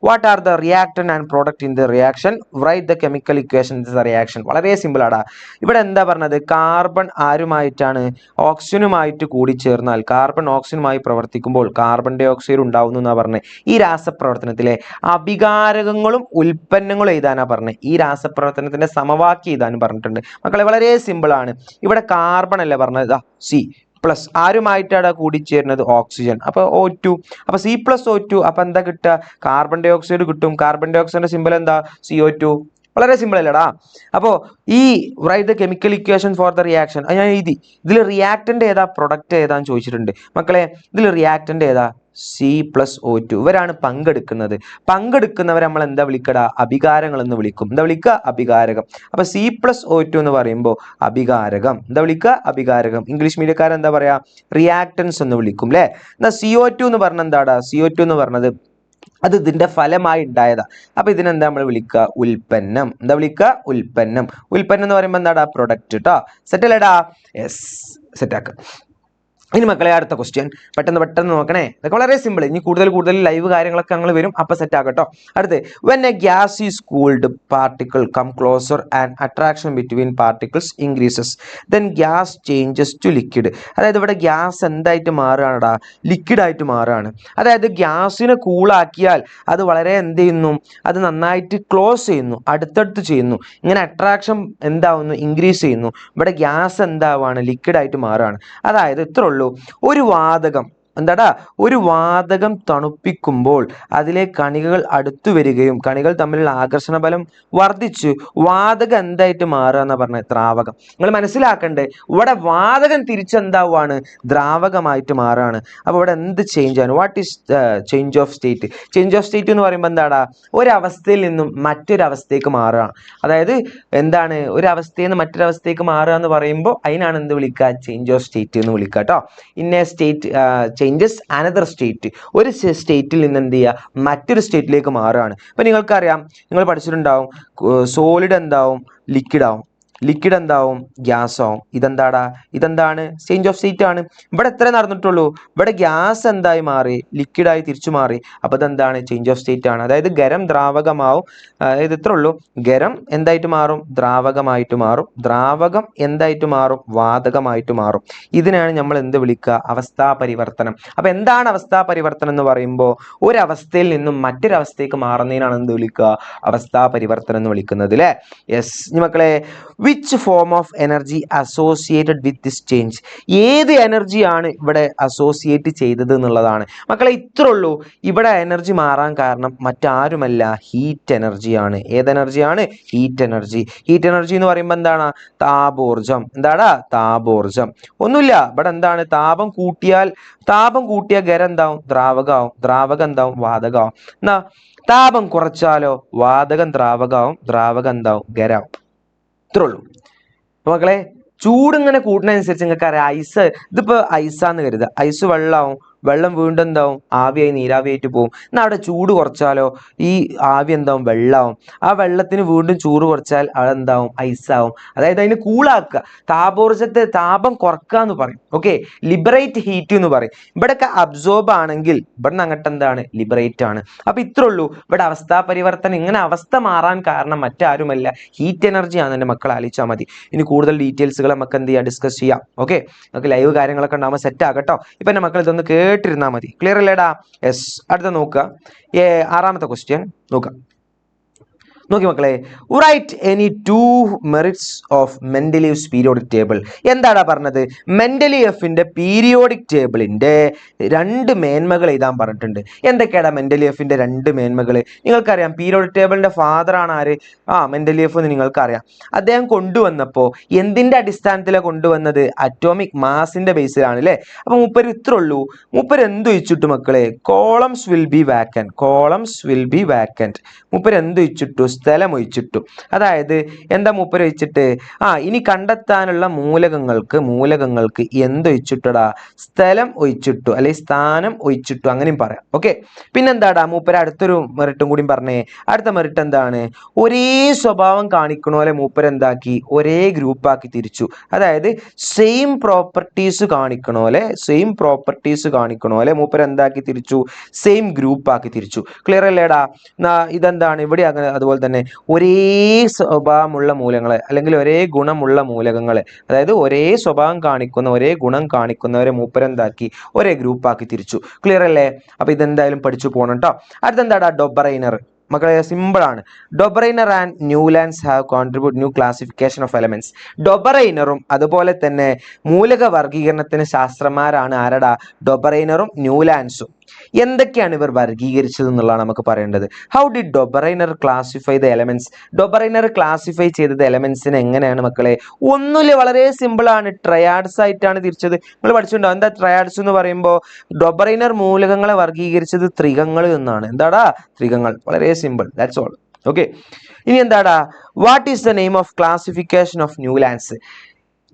What are the reactant and product in the reaction? Write the chemical equation in the reaction. വളരെ simple ആടാ. ഇവിടെ എന്താ പറഞ്ഞത്? Carbon ആരുമായിട്ടാണ്? ഓക്സിജനുമായിട്ട് കൂടി ചേർന്നാൽ, carbon ഓക്സിജനുമായി പ്രവർത്തിക്കുമ്പോൾ carbon dye oxide ഉണ്ടാവുന്നു എന്നാ പറഞ്ഞത്. ഈ രാസപ്രവർത്തനത്തിലെ അഭികാരകങ്ങളും ഉൽപ്പന്നങ്ങളും എഴുതാനാ പറഞ്ഞത്. ഈ രാസപ്രവർത്തനത്തിന്റെ സമവാക്യം എഴുതാനും പറഞ്ഞിട്ടുണ്ട്. മക്കളെ വളരെ സിമ്പിൾ ആണ്. ഇവിടെ കാർബൺ അല്ലേ പറഞ്ഞത്? സി പ്ലസ് ആരുമായിട്ടാണ് കൂടിച്ചേരുന്നത്? ഓക്സിജൻ. അപ്പോൾ O2. അപ്പോൾ C+O2. അപ്പോൾ എന്താ കിട്ടുക? കാർബൺ ഡൈ ഓക്സൈഡ് കിട്ടും. കാർബൺ ഡൈ ഓക്സൈഡിന്റെ സിമ്പിൾ എന്താ? CO2. വളരെ സിമ്പിൾ അല്ലടാ. അപ്പോൾ ഈ write the chemical equation for the reaction ഞാൻ എഴുതി. ഇതിൽ റിയാക്ടന്റ് ഏതാ, പ്രൊഡക്റ്റ് ഏതാന്ന് ചോദിച്ചിട്ടുണ്ട്. മക്കളെ ഇതിൽ റിയാക്ടന്റ് ഏതാ? C+O2. ഇവരാണ് പങ്കെടുക്കുന്നവരെ നമ്മൾ എന്താ വിളിക്കടാ? അഭികാരങ്ങൾ എന്ന് വിളിക്കും. എന്താ വിളിക്കുക? അഭികാരകം. അപ്പൊ C+O2 എന്ന് പറയുമ്പോൾ അഭികാരകം. എന്താ വിളിക്കുക? അഭികാരകം. ഇംഗ്ലീഷ് മീഡിയക്കാരൻ എന്താ പറയാ? റിയാക്ടൻസ് എന്ന് വിളിക്കും അല്ലെ. എന്നാ CO2 എന്ന് പറഞ്ഞ എന്താടാ? CO2 എന്ന് പറഞ്ഞത് അത് ഇതിന്റെ ഫലമായി ഉണ്ടായതാ. അപ്പൊ ഇതിനെന്താ നമ്മൾ വിളിക്കുക? ഉൽപ്പന്നം. എന്താ വിളിക്കുക? ഉൽപ്പന്നം. ഉൽപ്പന്നം എന്ന് പറയുമ്പോൾ എന്താടാ? പ്രൊഡക്റ്റ് കേട്ടോ. സെറ്റ് അല്ലേടാ? യെസ്, സെറ്റാക്ക. ഇനി മക്കളെ അടുത്ത ക്വസ്റ്റ്യൻ പെട്ടെന്ന് നോക്കണേ. ഇതൊക്കെ വളരെ സിമ്പിൾ. ഇനി കൂടുതൽ ലൈവ് കാര്യങ്ങളൊക്കെ ഞങ്ങൾ വരും, അപ്പൊ സെറ്റ് ആക്കട്ടോ. അടുത്ത്, when a gas is cooled particle come closer and attraction between particles increases then gas changes to liquid. അതായത് ഇവിടെ ഗ്യാസ് എന്തായിട്ട് മാറുകയാണെടാ? ലിക്വിഡായിട്ട് മാറുകയാണ്. അതായത് ഗ്യാസിനെ കൂളാക്കിയാൽ അത് വളരെ എന്ത് ചെയ്യുന്നു? അത് നന്നായിട്ട് ക്ലോസ് ചെയ്യുന്നു, അടുത്തടുത്ത് ചെയ്യുന്നു. ഇങ്ങനെ അട്രാക്ഷൻ എന്താവുന്നു? ഇൻക്രീസ് ചെയ്യുന്നു. ഇവിടെ ഗ്യാസ് എന്താവാണ്? ലിക്വിഡായിട്ട് മാറുകയാണ്. അതായത് ഇത്ര ഉള്ളൂ. ഒരു വാതകം എന്താടാ? ഒരു വാതകം തണുപ്പിക്കുമ്പോൾ അതിലെ കണികകൾ അടുത്തു വരികയും കണികൾ തമ്മിലുള്ള ആകർഷണ ബലം വർദ്ധിച്ച് വാതകം എന്തായിട്ട് മാറുക എന്നാ പറഞ്ഞത്? ദ്രാവകം. നിങ്ങൾ മനസ്സിലാക്കണ്ടേ, ഇവിടെ വാതകം തിരിച്ചെന്താവുകയാണ്? ദ്രാവകമായിട്ട് മാറുകയാണ്. അപ്പോൾ ഇവിടെ എന്ത് ചേഞ്ച് ആണ്? What is change of state? Change of state എന്ന് പറയുമ്പോൾ എന്താടാ? ഒരവസ്ഥയിൽ നിന്നും മറ്റൊരവസ്ഥയ്ക്ക് മാറുകയാണ്. അതായത് എന്താണ്? ഒരവസ്ഥയിൽ നിന്ന് മറ്റൊരവസ്ഥയ്ക്ക് മാറുക എന്ന് പറയുമ്പോൾ അതിനാണ് എന്ത് വിളിക്കുക? ചേഞ്ച് ഓഫ് സ്റ്റേറ്റ് എന്ന് വിളിക്കുക കേട്ടോ. ഇന്ന state change changes another state. ഒരു സ്റ്റേറ്റിൽ നിന്ന് എന്ത് ചെയ്യുക, മറ്റൊരു സ്റ്റേറ്റിലേക്ക് മാറുകയാണ്. ഇപ്പം നിങ്ങൾക്കറിയാം, നിങ്ങൾ പഠിച്ചിട്ടുണ്ടാവും, സോളിഡ് എന്താവും, ലിക്വിഡ് ആവും, ലിക്വിഡ് എന്താവും, ഗ്യാസ് ആവും. ഇതെന്താണ് ചേഞ്ച് ഓഫ് സ്റ്റേറ്റ് ആണ്. ഇവിടെ എത്ര നടന്നിട്ടുള്ളൂ, ഇവിടെ ഗ്യാസ് എന്തായി മാറി, ലിക്വിഡായി തിരിച്ചു മാറി. അപ്പോൾ ഇതെന്താണ്, ചേഞ്ച് ഓഫ് സ്റ്റേറ്റ് ആണ്. അതായത് ഖരം ദ്രാവകമാവും. അതായത് ഇത്ര ഉള്ളൂ, ഖരം എന്തായിട്ട് മാറും, ദ്രാവകമായിട്ട് മാറും. ദ്രാവകം എന്തായിട്ട് മാറും, വാതകമായിട്ട് മാറും. ഇതിനാണ് നമ്മൾ എന്ത് വിളിക്കുക, അവസ്ഥാ പരിവർത്തനം. അപ്പോൾ എന്താണ് അവസ്ഥാ പരിവർത്തനം എന്ന് പറയുമ്പോൾ, ഒരവസ്ഥയിൽ നിന്നും മറ്റൊരവസ്ഥയ്ക്ക് മാറുന്നതിനാണ് എന്ത് വിളിക്കുക, അവസ്ഥാ പരിവർത്തനം എന്ന് വിളിക്കുന്നത് അല്ലേ. യെസ് മക്കളെ, which form of energy associated with this change, ഏത് എനർജിയാണ് ഇവിടെ അസോസിയേറ്റ് ചെയ്തത് എന്നുള്ളതാണ് മക്കളെ. ഇത്ര ഉള്ളൂ. ഇവിടെ എനർജി മാറാൻ കാരണം മറ്റാരുമല്ല, ഹീറ്റ് എനർജിയാണ്. ഏത് എനർജിയാണ്, ഹീറ്റ് എനർജി. ഹീറ്റ് എനർജി എന്ന് പറയുമ്പോൾ എന്താണ്, താപോർജം. താപോർജം. ഒന്നുമില്ല, ഇവിടെ എന്താണ്, താപം കൂട്ടിയാൽ ഖരം എന്താവും, ദ്രാവകമാവും. ദ്രാവകം എന്താവും, വാതകമാവും. എന്നാ താപം കുറച്ചാലോ, വാതകം ദ്രാവകമാവും, ദ്രാവകം എന്താവും, ഖരാവും. ഇത്രേ ഉള്ളൂ. അപ്പൊ മക്കളെ, ചൂട് ഇങ്ങനെ കൂട്ടുന്നതനുസരിച്ച് നിങ്ങൾക്ക് അറിയാം, ഐസ്, ഇതിപ്പോ ഐസാന്ന് കരുതുക, ഐസ് വെള്ളമാവും, വെള്ളം വീണ്ടും എന്താവും, ആവിയായി നീരാവിയായിട്ട് പോകും. എന്നാൽ അവിടെ ചൂട് കുറച്ചാലോ, ഈ ആവി എന്താവും, വെള്ളമാവും. ആ വെള്ളത്തിന് വീണ്ടും ചൂട് കുറച്ചാൽ അതെന്താവും, ഐസാവും. അതായത് അതിന് കൂളാക്കുക, താപോർജത്തെ താപം കുറക്കുക എന്ന് പറയും. ഓക്കെ, ലിബറേറ്റ് ഹീറ്റ് എന്ന് പറയും. ഇവിടെയൊക്കെ അബ്സോർബ് ആണെങ്കിൽ ഇവിടെ നിന്ന് അങ്ങോട്ട് എന്താണ്, ലിബറേറ്റ് ആണ്. അപ്പൊ ഇത്രേ ഉള്ളൂ. ഇവിടെ അവസ്ഥാ പരിവർത്തനം, ഇങ്ങനെ അവസ്ഥ മാറാൻ കാരണം മറ്റാരുമല്ല, ഹീറ്റ് എനർജി ആണ്. എൻ്റെ മക്കൾ ആലോചിച്ചാൽ മതി. ഇനി കൂടുതൽ ഡീറ്റെയിൽസുകൾ നമുക്ക് എന്ത് ചെയ്യാം, ഡിസ്കസ് ചെയ്യാം. ഓക്കെ, നമുക്ക് ലൈവ് കാര്യങ്ങളൊക്കെ ഉണ്ടാകുമ്പോൾ സെറ്റ് ആകട്ടോ. ഇപ്പൊ എൻ്റെ മക്കൾ ഇതൊന്ന് കേട്ടിരുന്നാൽ മതി. ക്ലിയർ അല്ലേടാ? യെസ്. അടുത്ത നോക്കുക, ആറാമത്തെ ക്വസ്റ്റ്യൻ നോക്കാം. നോക്കി മക്കളെ, write any 2 merits of Mendeleev's periodic table. എന്താടാ പറഞ്ഞത്, മെൻഡലീവ്സിന്റെ പീരിയോഡിക് ടേബിളിന്റെ 2 മേന്മകൾ എഴുതാൻ പറഞ്ഞിട്ടുണ്ട്. എന്തൊക്കെയാടാ മെൻഡലീവ്സിന്റെ 2 മേന്മകൾ? നിങ്ങൾക്കറിയാം, പീരിയോഡിക് ടേബിളിന്റെ ഫാദർ ആണ് ആര്, മെൻഡലീവ് എന്ന് നിങ്ങൾക്കറിയാം. അദ്ദേഹം കൊണ്ടുവന്നപ്പോൾ എന്തിന്റെ അടിസ്ഥാനത്തിലാണ് കൊണ്ടുവന്നത്, അറ്റോമിക് മാസിന്റെ ബേസിലാണ് അല്ലേ. അപ്പൊ മൂപ്പര് ഇത്ര ഉള്ളൂ, മൂപ്പര് എന്ത് വെച്ചിട്ടു മക്കളെ, കോളംസ് വിൽ ബി വാക്കന്റ്. മൂപ്പര് എന്ത് വെച്ചിട്ടു, സ്ഥലം ഒഴിച്ചിട്ടു. അതായത് എന്താ മൂപ്പര് ഒഴിച്ചിട്ട്, ഇനി കണ്ടെത്താനുള്ള മൂലകങ്ങൾക്ക് എന്തൊഴിച്ചിട്ടടാ, സ്ഥലം ഒഴിച്ചിട്ടു, അല്ലെങ്കിൽ സ്ഥാനം ഒഴിച്ചിട്ടു, അങ്ങനെയും പറയാം. ഓക്കെ, പിന്നെന്താടാ മൂപ്പര് അടുത്തൊരു മെറിറ്റും കൂടി പറഞ്ഞേ. അടുത്ത മെറിറ്റ് എന്താണ്, ഒരേ സ്വഭാവം കാണിക്കണ പോലെ മൂപ്പര് എന്താക്കി, ഒരേ ഗ്രൂപ്പാക്കി തിരിച്ചു. അതായത് സെയിം പ്രോപ്പർട്ടീസ് കാണിക്കണ പോലെ മൂപ്പര് എന്താക്കി തിരിച്ചു, സെയിം ഗ്രൂപ്പാക്കി തിരിച്ചു. ക്ലിയർ അല്ലേടാ? ഇതെന്താണ് ഇവിടെ അങ്ങനെ. അതുപോലെ തന്നെ ഒരേ സ്വഭാവമുള്ള മൂലങ്ങളെ, അല്ലെങ്കിൽ ഒരേ ഗുണമുള്ള മൂലകങ്ങളെ, അതായത് ഒരേ സ്വഭാവം കാണിക്കുന്ന, ഒരേ ഗുണം കാണിക്കുന്നവരെ മൂപ്പരെന്താക്കി, ഒരേ ഗ്രൂപ്പാക്കി തിരിച്ചു. ക്ലിയർ അല്ലേ? അപ്പൊ ഇതെന്തായാലും പഠിച്ചു പോകണം കേട്ടോ. അടുത്തെന്താടാ, ഡൊബറൈനർ. മക്കളെ സിമ്പിൾ ആണ്. Dobereiner and Newlands have contribute new classification of elements. ഡൊബറൈനറും അതുപോലെ തന്നെ മൂലക വർഗീകരണത്തിന് ശാസ്ത്രന്മാരാണ് ആരടാ, ഡൊബറൈനറും ന്യൂലാൻഡ്സും. എന്തൊക്കെയാണ് ഇവർ വർഗീകരിച്ചത് എന്നുള്ളതാണ് നമുക്ക് പറയേണ്ടത്. How did Döbereiner classify the elements? Döbereiner classify ചെയ്തത് എലമെന്റ്സിനെ എങ്ങനെയാണ് മക്കളെ? ഒന്നുമില്ല, വളരെ സിമ്പിൾ ആണ്. ട്രയാഡ്സ് ആയിട്ടാണ് തിരിച്ചത്. നിങ്ങൾ പഠിച്ചിട്ടുണ്ടോ എന്താ ട്രയാഡ്സ് എന്ന് പറയുമ്പോൾ? ഡൊബറൈനർ മൂലകങ്ങളെ വർഗീകരിച്ചത് ത്രികങ്ങൾ എന്നാണ്. എന്താടാ, ത്രികങ്ങൾ. വളരെ സിമ്പിൾ, ദാറ്റ്സ് ഓൾ. ഓക്കെ, ഇനി എന്താടാ, what is the name of classification of Newlands?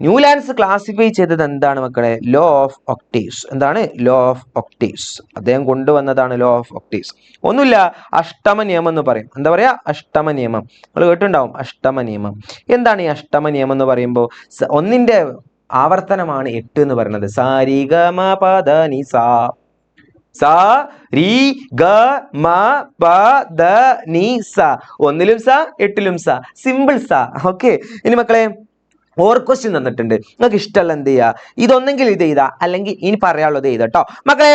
Newlands classify ചെയ്തത് എന്താണ് മക്കളെ? Law of octaves. എന്താണ്? Law of octaves. അദ്ദേഹം കൊണ്ടുവന്നതാണ് ലോ ഓഫ് ഒക്ടേവ്സ്. ഒന്നുമില്ല, അഷ്ടമ നിയമം എന്ന് പറയും. എന്താ പറയാ? അഷ്ടമ നിയമം. നിങ്ങൾ കേട്ടിട്ടുണ്ടാവും അഷ്ടമ നിയമം. എന്താണ് ഈ അഷ്ടമ നിയമം എന്ന് പറയുമ്പോൾ? ഒന്നിന്റെ ആവർത്തനമാണ് 8 എന്ന് പറയുന്നത്. സാ രി ഗ മ പ ധ നി സാ, സാ രി ഗ മ പ ധ നി സാ. ഒന്നിലും സാ, 8ലും സാ. സിമ്പിൾ സാ. ഓക്കെ, ഇനി മക്കളെ ഓർ ക്വസ്റ്റ്യൻ തന്നിട്ടുണ്ട്. നിങ്ങൾക്ക് ഇഷ്ടമല്ല എന്ത് ചെയ്യുക, ഇതൊന്നെങ്കിൽ ഇത് ചെയ്താ, അല്ലെങ്കിൽ ഇനി പറയാനുള്ളത് ചെയ്തോ മക്കളെ.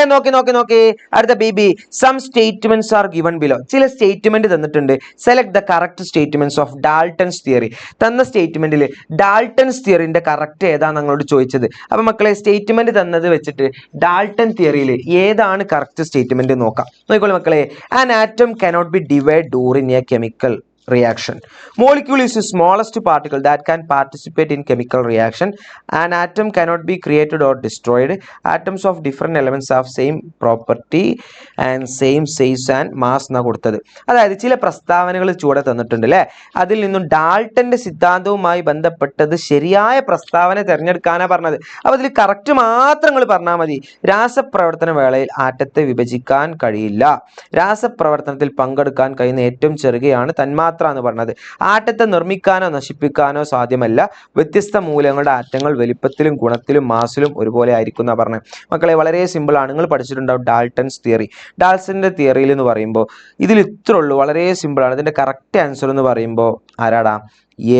നോക്കി അടുത്ത baby. Some statements are given below. ചില സ്റ്റേറ്റ്മെന്റ് തന്നിട്ടുണ്ട്. Select the correct statements of Dalton's theory. തന്ന സ്റ്റേറ്റ്മെന്റിൽ ഡാൾട്ടൺസ് തിയറിന്റെ കറക്റ്റ് ഏതാണ് ഞങ്ങളോട് ചോദിച്ചത്. അപ്പൊ മക്കളെ, സ്റ്റേറ്റ്മെന്റ് തന്നത് വെച്ചിട്ട് ഡാൾട്ടൺ തിയറിയിൽ ഏതാണ് കറക്റ്റ് സ്റ്റേറ്റ്മെന്റ് നോക്കാം. നോക്കിക്കോളൂ മക്കളെ. An atom cannot be divide during A chemical reaction. Molecule is the smallest particle that can participate in chemical reaction. An atom cannot be created or destroyed. Atoms of different elements have same property and same size and mass എന്നാ കൊടുത്തത്. അതായത് ചില പ്രസ്താവനകൾ ചുവടെ തന്നിട്ടുണ്ട് അല്ലേ, അതിൽ നിന്നും ഡാൾട്ടന്റെ സിദ്ധാന്തവുമായി ബന്ധപ്പെട്ടത് ശരിയായ പ്രസ്താവന തിരഞ്ഞെടുക്കാനാണ് പറഞ്ഞത്. അപ്പോൾ അതിൽ കറക്റ്റ് മാത്രം നിങ്ങൾ പറഞ്ഞാൽ മതി. രാസപ്രവർത്തന വേളയിൽ ആറ്റത്തെ വിഭജിക്കാൻ കഴിയില്ല. രാസപ്രവർത്തനത്തിൽ പങ്കെടുക്കാൻ കഴിയുന്ന ഏറ്റവും ചെറുകയാണ് തന്മാത്ര എന്ന് പറഞ്ഞത്. ആറ്റത്തെ നിർമ്മിക്കാനോ നശിപ്പിക്കാനോ സാധ്യമല്ല. വ്യത്യസ്ത മൂലകങ്ങളുടെ ആറ്റങ്ങൾ വലിപ്പത്തിലും ഗുണത്തിലും മാസിലും ഒരുപോലെ ആയിരിക്കും എന്നാണ് പറഞ്ഞത്. മക്കളെ വളരെ സിമ്പിൾ ആണ്. നിങ്ങൾ പഠിച്ചിട്ടുണ്ടാവും ഡാൾട്ടൺസ് തിയറി. ഡാൾട്ടന്റെ തിയറിയിൽ എന്ന് പറയുമ്പോൾ ഇതിൽ ഇത്ര ഉള്ളൂ, വളരെ സിമ്പിൾ ആണ്. ഇതിന്റെ കറക്റ്റ് ആൻസർ എന്ന് പറയുമ്പോൾ ആരാടാ?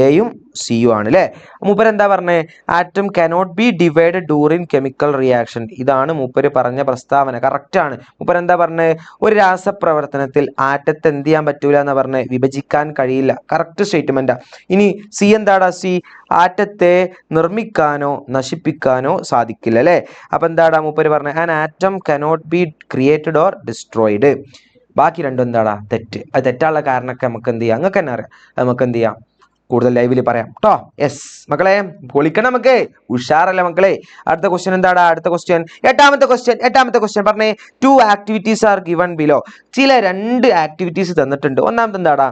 എയും സിയും ആണ് അല്ലേ. മൂപ്പര് എന്താ പറഞ്ഞേ? Atom cannot be divided during chemical reaction. ഇതാണ് മൂപ്പര് പറഞ്ഞ പ്രസ്താവന. കറക്റ്റ് ആണ്. മൂപ്പര് എന്താ പറഞ്ഞേ? ഒരു രാസപ്രവർത്തനത്തിൽ ആറ്റത്തെ എന്ത് ചെയ്യാൻ പറ്റൂല എന്ന് പറഞ്ഞേ? വിഭജിക്കാൻ കഴിയില്ല. കറക്റ്റ് സ്റ്റേറ്റ്മെന്റാ. ഇനി സി എന്താടാ? സി ആറ്റത്തെ നിർമ്മിക്കാനോ നശിപ്പിക്കാനോ സാധിക്കില്ല അല്ലേ. അപ്പൊ എന്താടാ മൂപ്പര് പറഞ്ഞേ? An atom cannot be created or destroyed. ബാക്കി രണ്ടും എന്താടാ? തെറ്റ്. അത് തെറ്റാനുള്ള കാരണമൊക്കെ നമുക്ക് എന്ത് ചെയ്യാം? നിങ്ങൾക്ക് തന്നെ അറിയാം. നമുക്ക് എന്ത് ചെയ്യാം? കൂടുതൽ ലൈവിൽ പറയാം കേട്ടോ. യെസ് മക്കളെ, പൊളിക്കണം നമുക്ക്. ഉഷാറല്ലേ മക്കളെ? അടുത്ത ക്വസ്റ്റ്യൻ എന്താടാ? അടുത്ത ക്വസ്റ്റ്യൻ എട്ടാമത്തെ ക്വസ്റ്റ്യൻ പറഞ്ഞേ. 2 ആക്ടിവിറ്റീസ് ആർ ഗിവൺ ബിലോ. ചില 2 ആക്ടിവിറ്റീസ് തന്നിട്ടുണ്ട്. ഒന്നാമത്തെ എന്താടാ?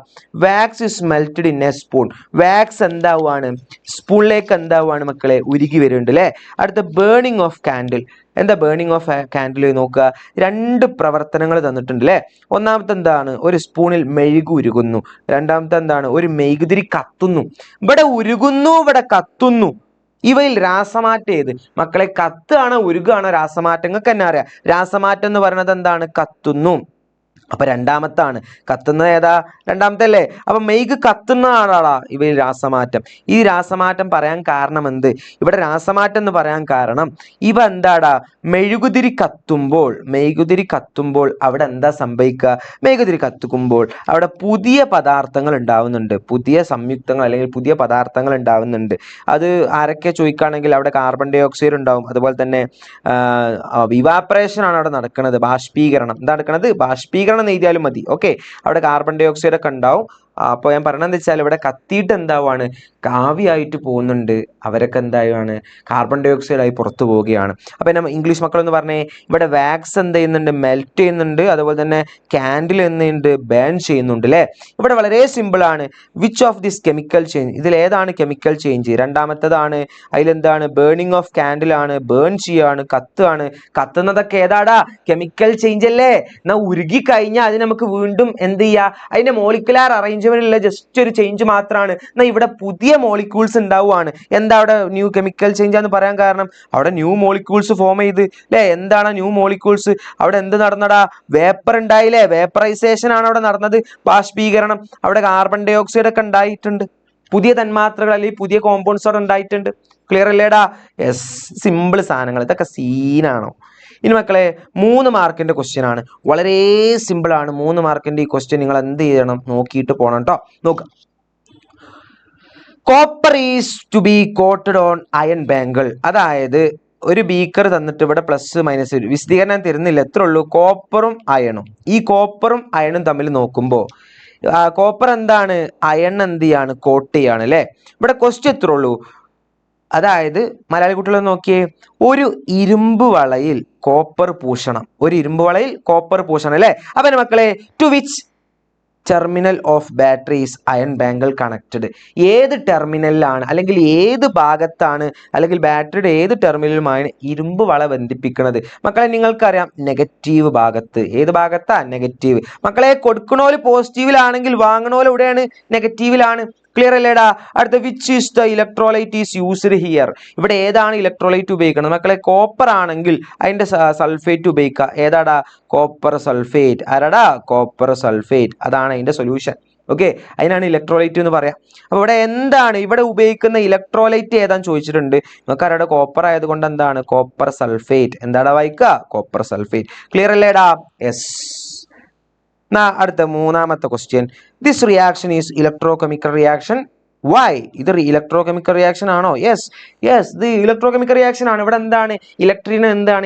Wax is melted in a spoon. Wax എന്താവുകയാണ്? സ്പൂണിലേക്ക് എന്താവുകയാണ് മക്കളെ? ഉരുകി വരുന്നുണ്ട് അല്ലേ. അടുത്ത ബേണിംഗ് ഓഫ് കാൻഡിൽ. എന്താ ബേണിംഗ് ഓഫ് കാൻഡിൽ? നോക്കുക, 2 പ്രവർത്തനങ്ങൾ തന്നിട്ടുണ്ട് അല്ലേ. ഒന്നാമത്തെ എന്താണ്? ഒരു സ്പൂണിൽ മെഴുകു ഉരുകുന്നു. രണ്ടാമത്തെ എന്താണ്? ഒരു മെഴുകുതിരി കത്തുന്നു. ഇവിടെ ഉരുകുന്നു, ഇവിടെ കത്തുന്നു. ഇവയിൽ രാസമാറ്റം ഏത് മക്കളെ? കത്താണോ ഉരുകാണോ രാസമാറ്റം? നിങ്ങൾക്ക് തന്നെ അറിയാം. രാസമാറ്റം എന്ന് പറയുന്നത് എന്താണ്? കത്തുന്നു. അപ്പൊ രണ്ടാമത്താണ്. കത്തുന്നത് ഏതാ? രണ്ടാമത്തെ അല്ലേ. അപ്പൊ മെയ്ക്ക് കത്തുന്ന ആളാടാ ഇവയിൽ രാസമാറ്റം. ഈ രാസമാറ്റം പറയാൻ കാരണം എന്ത്? ഇവിടെ രാസമാറ്റം എന്ന് പറയാൻ കാരണം ഇവ എന്താടാ? മെഴുകുതിരി കത്തുമ്പോൾ അവിടെ എന്താ സംഭവിക്കുക? മെഴുകുതിരി കത്തുമ്പോൾ അവിടെ പുതിയ പദാർത്ഥങ്ങൾ ഉണ്ടാവുന്നുണ്ട്. പുതിയ സംയുക്തങ്ങൾ അല്ലെങ്കിൽ പുതിയ പദാർത്ഥങ്ങൾ ഉണ്ടാവുന്നുണ്ട്. അത് ആരൊക്കെ ചോദിക്കുകയാണെങ്കിൽ അവിടെ കാർബൺ ഡൈ ഓക്സൈഡ് ഉണ്ടാവും. അതുപോലെ തന്നെ ഇവാപ്പറേഷൻ ആണ് അവിടെ നടക്കുന്നത്. ബാഷ്പീകരണം. എന്താ നടക്കുന്നത്? ബാഷ്പീകരണം എഴുതിയാലും മതി. ഓക്കെ, അവിടെ കാർബൺ ഡൈ ഓക്സൈഡ് ഒക്കെ ഉണ്ടാവും. അപ്പോൾ ഞാൻ പറഞ്ഞതെന്ന് വെച്ചാൽ ഇവിടെ കത്തിയിട്ട് എന്താവാണ്? കാവിയായിട്ട് പോകുന്നുണ്ട്. അവരൊക്കെ എന്തായാണ്? കാർബൺ ഡൈ ഓക്സൈഡ് ആയി പുറത്തു പോവുകയാണ്. അപ്പം നമ്മൾ ഇംഗ്ലീഷ് മക്കളെന്ന് പറഞ്ഞേ, ഇവിടെ വാക്സ് എന്ത് ചെയ്യുന്നുണ്ട്? മെൽറ്റ് ചെയ്യുന്നുണ്ട്. അതുപോലെ തന്നെ കാൻഡിൽ എന്തുണ്ട്? ബേൺ ചെയ്യുന്നുണ്ട് അല്ലേ. ഇവിടെ വളരെ സിമ്പിൾ ആണ്. Which of this chemical change? ഇതിൽ ഏതാണ് കെമിക്കൽ ചേഞ്ച്? രണ്ടാമത്തേതാണ്. അതിലെന്താണ്? ബേണിംഗ് ഓഫ് കാൻഡിൽ ആണ്. ബേൺ ചെയ്യാണ്, കത്താണ്. കത്തുന്നതൊക്കെ ഏതാടാ? കെമിക്കൽ ചേഞ്ച് അല്ലേ. എന്നാൽ ഉരുകി കഴിഞ്ഞാൽ അത് നമുക്ക് വീണ്ടും എന്ത് ചെയ്യുക? അതിന്റെ മോളിക്കുലാർ അറേഞ്ച്മെന്റിലുള്ള ജസ്റ്റ് ഒരു ചേഞ്ച് മാത്രമാണ്. എന്നാൽ ഇവിടെ പുതിയ മോളിക്യൂൾസ് ഉണ്ടാവുകയാണ്. എന്താ അവിടെ ന്യൂ കെമിക്കൽ ചേഞ്ച് എന്ന് പറയാൻ കാരണം? അവിടെ ന്യൂ മോളിക്യൂൾസ് ഫോം ചെയ്ത് അല്ലേ. എന്താണ് ന്യൂ മോളിക്യൂൾസ്? അവിടെ എന്ത് നടന്നടാ? വേപ്പർ ഉണ്ടായില്ലേ. വേപ്പറൈസേഷൻ ആണ് അവിടെ നടന്നത്. ബാഷ്പീകരണം. അവിടെ കാർബൺ ഡൈ ഓക്സൈഡ് ഒക്കെ ഉണ്ടായിട്ടുണ്ട്. പുതിയ തന്മാത്രകൾ അല്ലെങ്കിൽ പുതിയ കോമ്പൗണ്ട്സ് അവിടെ ഉണ്ടായിട്ടുണ്ട്. ക്ലിയർ അല്ലേടാ? യെസ്, സിമ്പിൾ സാധനങ്ങൾ. ഇതൊക്കെ സീനാണോ? ഇനി മക്കളെ 3 മാർക്കിന്റെ ക്വസ്റ്റ്യൻ ആണ്. വളരെ സിമ്പിൾ ആണ്. 3 മാർക്കിന്റെ ഈ ക്വസ്റ്റ്യൻ നിങ്ങൾ എന്ത് ചെയ്യണം? നോക്കിയിട്ട് പോകണം കേട്ടോ. നോക്കാം. Copper is to be coated on iron bangle. അതായത് ഒരു ബീക്കർ തന്നിട്ട് ഇവിടെ പ്ലസ് മൈനസ് വിശദീകരണം തരുന്നില്ല. എത്ര ഉള്ളൂ? കോപ്പറും അയണും. ഈ കോപ്പറും അയണും തമ്മിൽ നോക്കുമ്പോൾ കോപ്പർ എന്താണ്? അയൺ എന്ത് ചെയ്യാണ്? കോട്ട് ചെയ്യാണ് അല്ലേ. ഇവിടെ ക്വസ്റ്റ്യൻ എത്ര ഉള്ളൂ? അതായത് മലയാളി കുട്ടികളെ നോക്കിയേ, ഒരു ഇരുമ്പ് വളയിൽ കോപ്പർ പൂഷണം. ഒരു ഇരുമ്പ് വളയിൽ കോപ്പർ പൂഷണം അല്ലേ. അപ്പൊ മക്കളെ, to which terminal of batteries iron bangle connected? ഏത് ടെർമിനലിലാണ് അല്ലെങ്കിൽ ഏത് ഭാഗത്താണ് അല്ലെങ്കിൽ ബാറ്ററിയുടെ ഏത് ടെർമിനലുമാണ് ഇരുമ്പ് വള ബന്ധിപ്പിക്കുന്നത്? മക്കളെ നിങ്ങൾക്കറിയാം, നെഗറ്റീവ് ഭാഗത്ത്. ഏത് ഭാഗത്താ? നെഗറ്റീവ്. മക്കളെ കൊടുക്കണോല് പോസിറ്റീവിലാണെങ്കിൽ വാങ്ങണോല് എവിടെയാണ്? നെഗറ്റീവിലാണ്. ക്ലിയർ അല്ലേടാ? അടുത്ത which is the electrolyte is used here? ഇവിടെ ഏതാണ് ഇലക്ട്രോലൈറ്റ് ഉപയോഗിക്കുന്നത്? മക്കളെ കോപ്പർ ആണെങ്കിൽ അതിന്റെ സൾഫേറ്റ് ഉപയോഗിക്കുക. ഏതാടാ? Copper sulphate. ആരാടാ? Copper sulphate. അതാണ് അതിന്റെ സൊല്യൂഷൻ. ഓക്കെ, അതിനാണ് ഇലക്ട്രോലൈറ്റ് എന്ന് പറയാം. അപ്പൊ ഇവിടെ എന്താണ് ഇവിടെ ഉപയോഗിക്കുന്ന ഇലക്ട്രോലൈറ്റ് ഏതാന്ന് ചോദിച്ചിട്ടുണ്ട്. നമുക്ക് ആരാടെ? കോപ്പർ ആയതുകൊണ്ട് എന്താണ്? Copper sulphate. എന്താടാ വായിക്കുക? Copper sulphate. ക്ലിയർ അല്ലേടാ? യെസ്. അടുത്ത 3-ാമത്തെ question. This reaction is electrochemical reaction. Why? ഇതൊരു ഇലക്ട്രോകെമിക്കൽ റിയാക്ഷൻ ആണോ? യെസ് യെസ്, ഇത് ഇലക്ട്രോകെമിക്കൽ റിയാക്ഷൻ ആണ്. ഇവിടെ എന്താണ്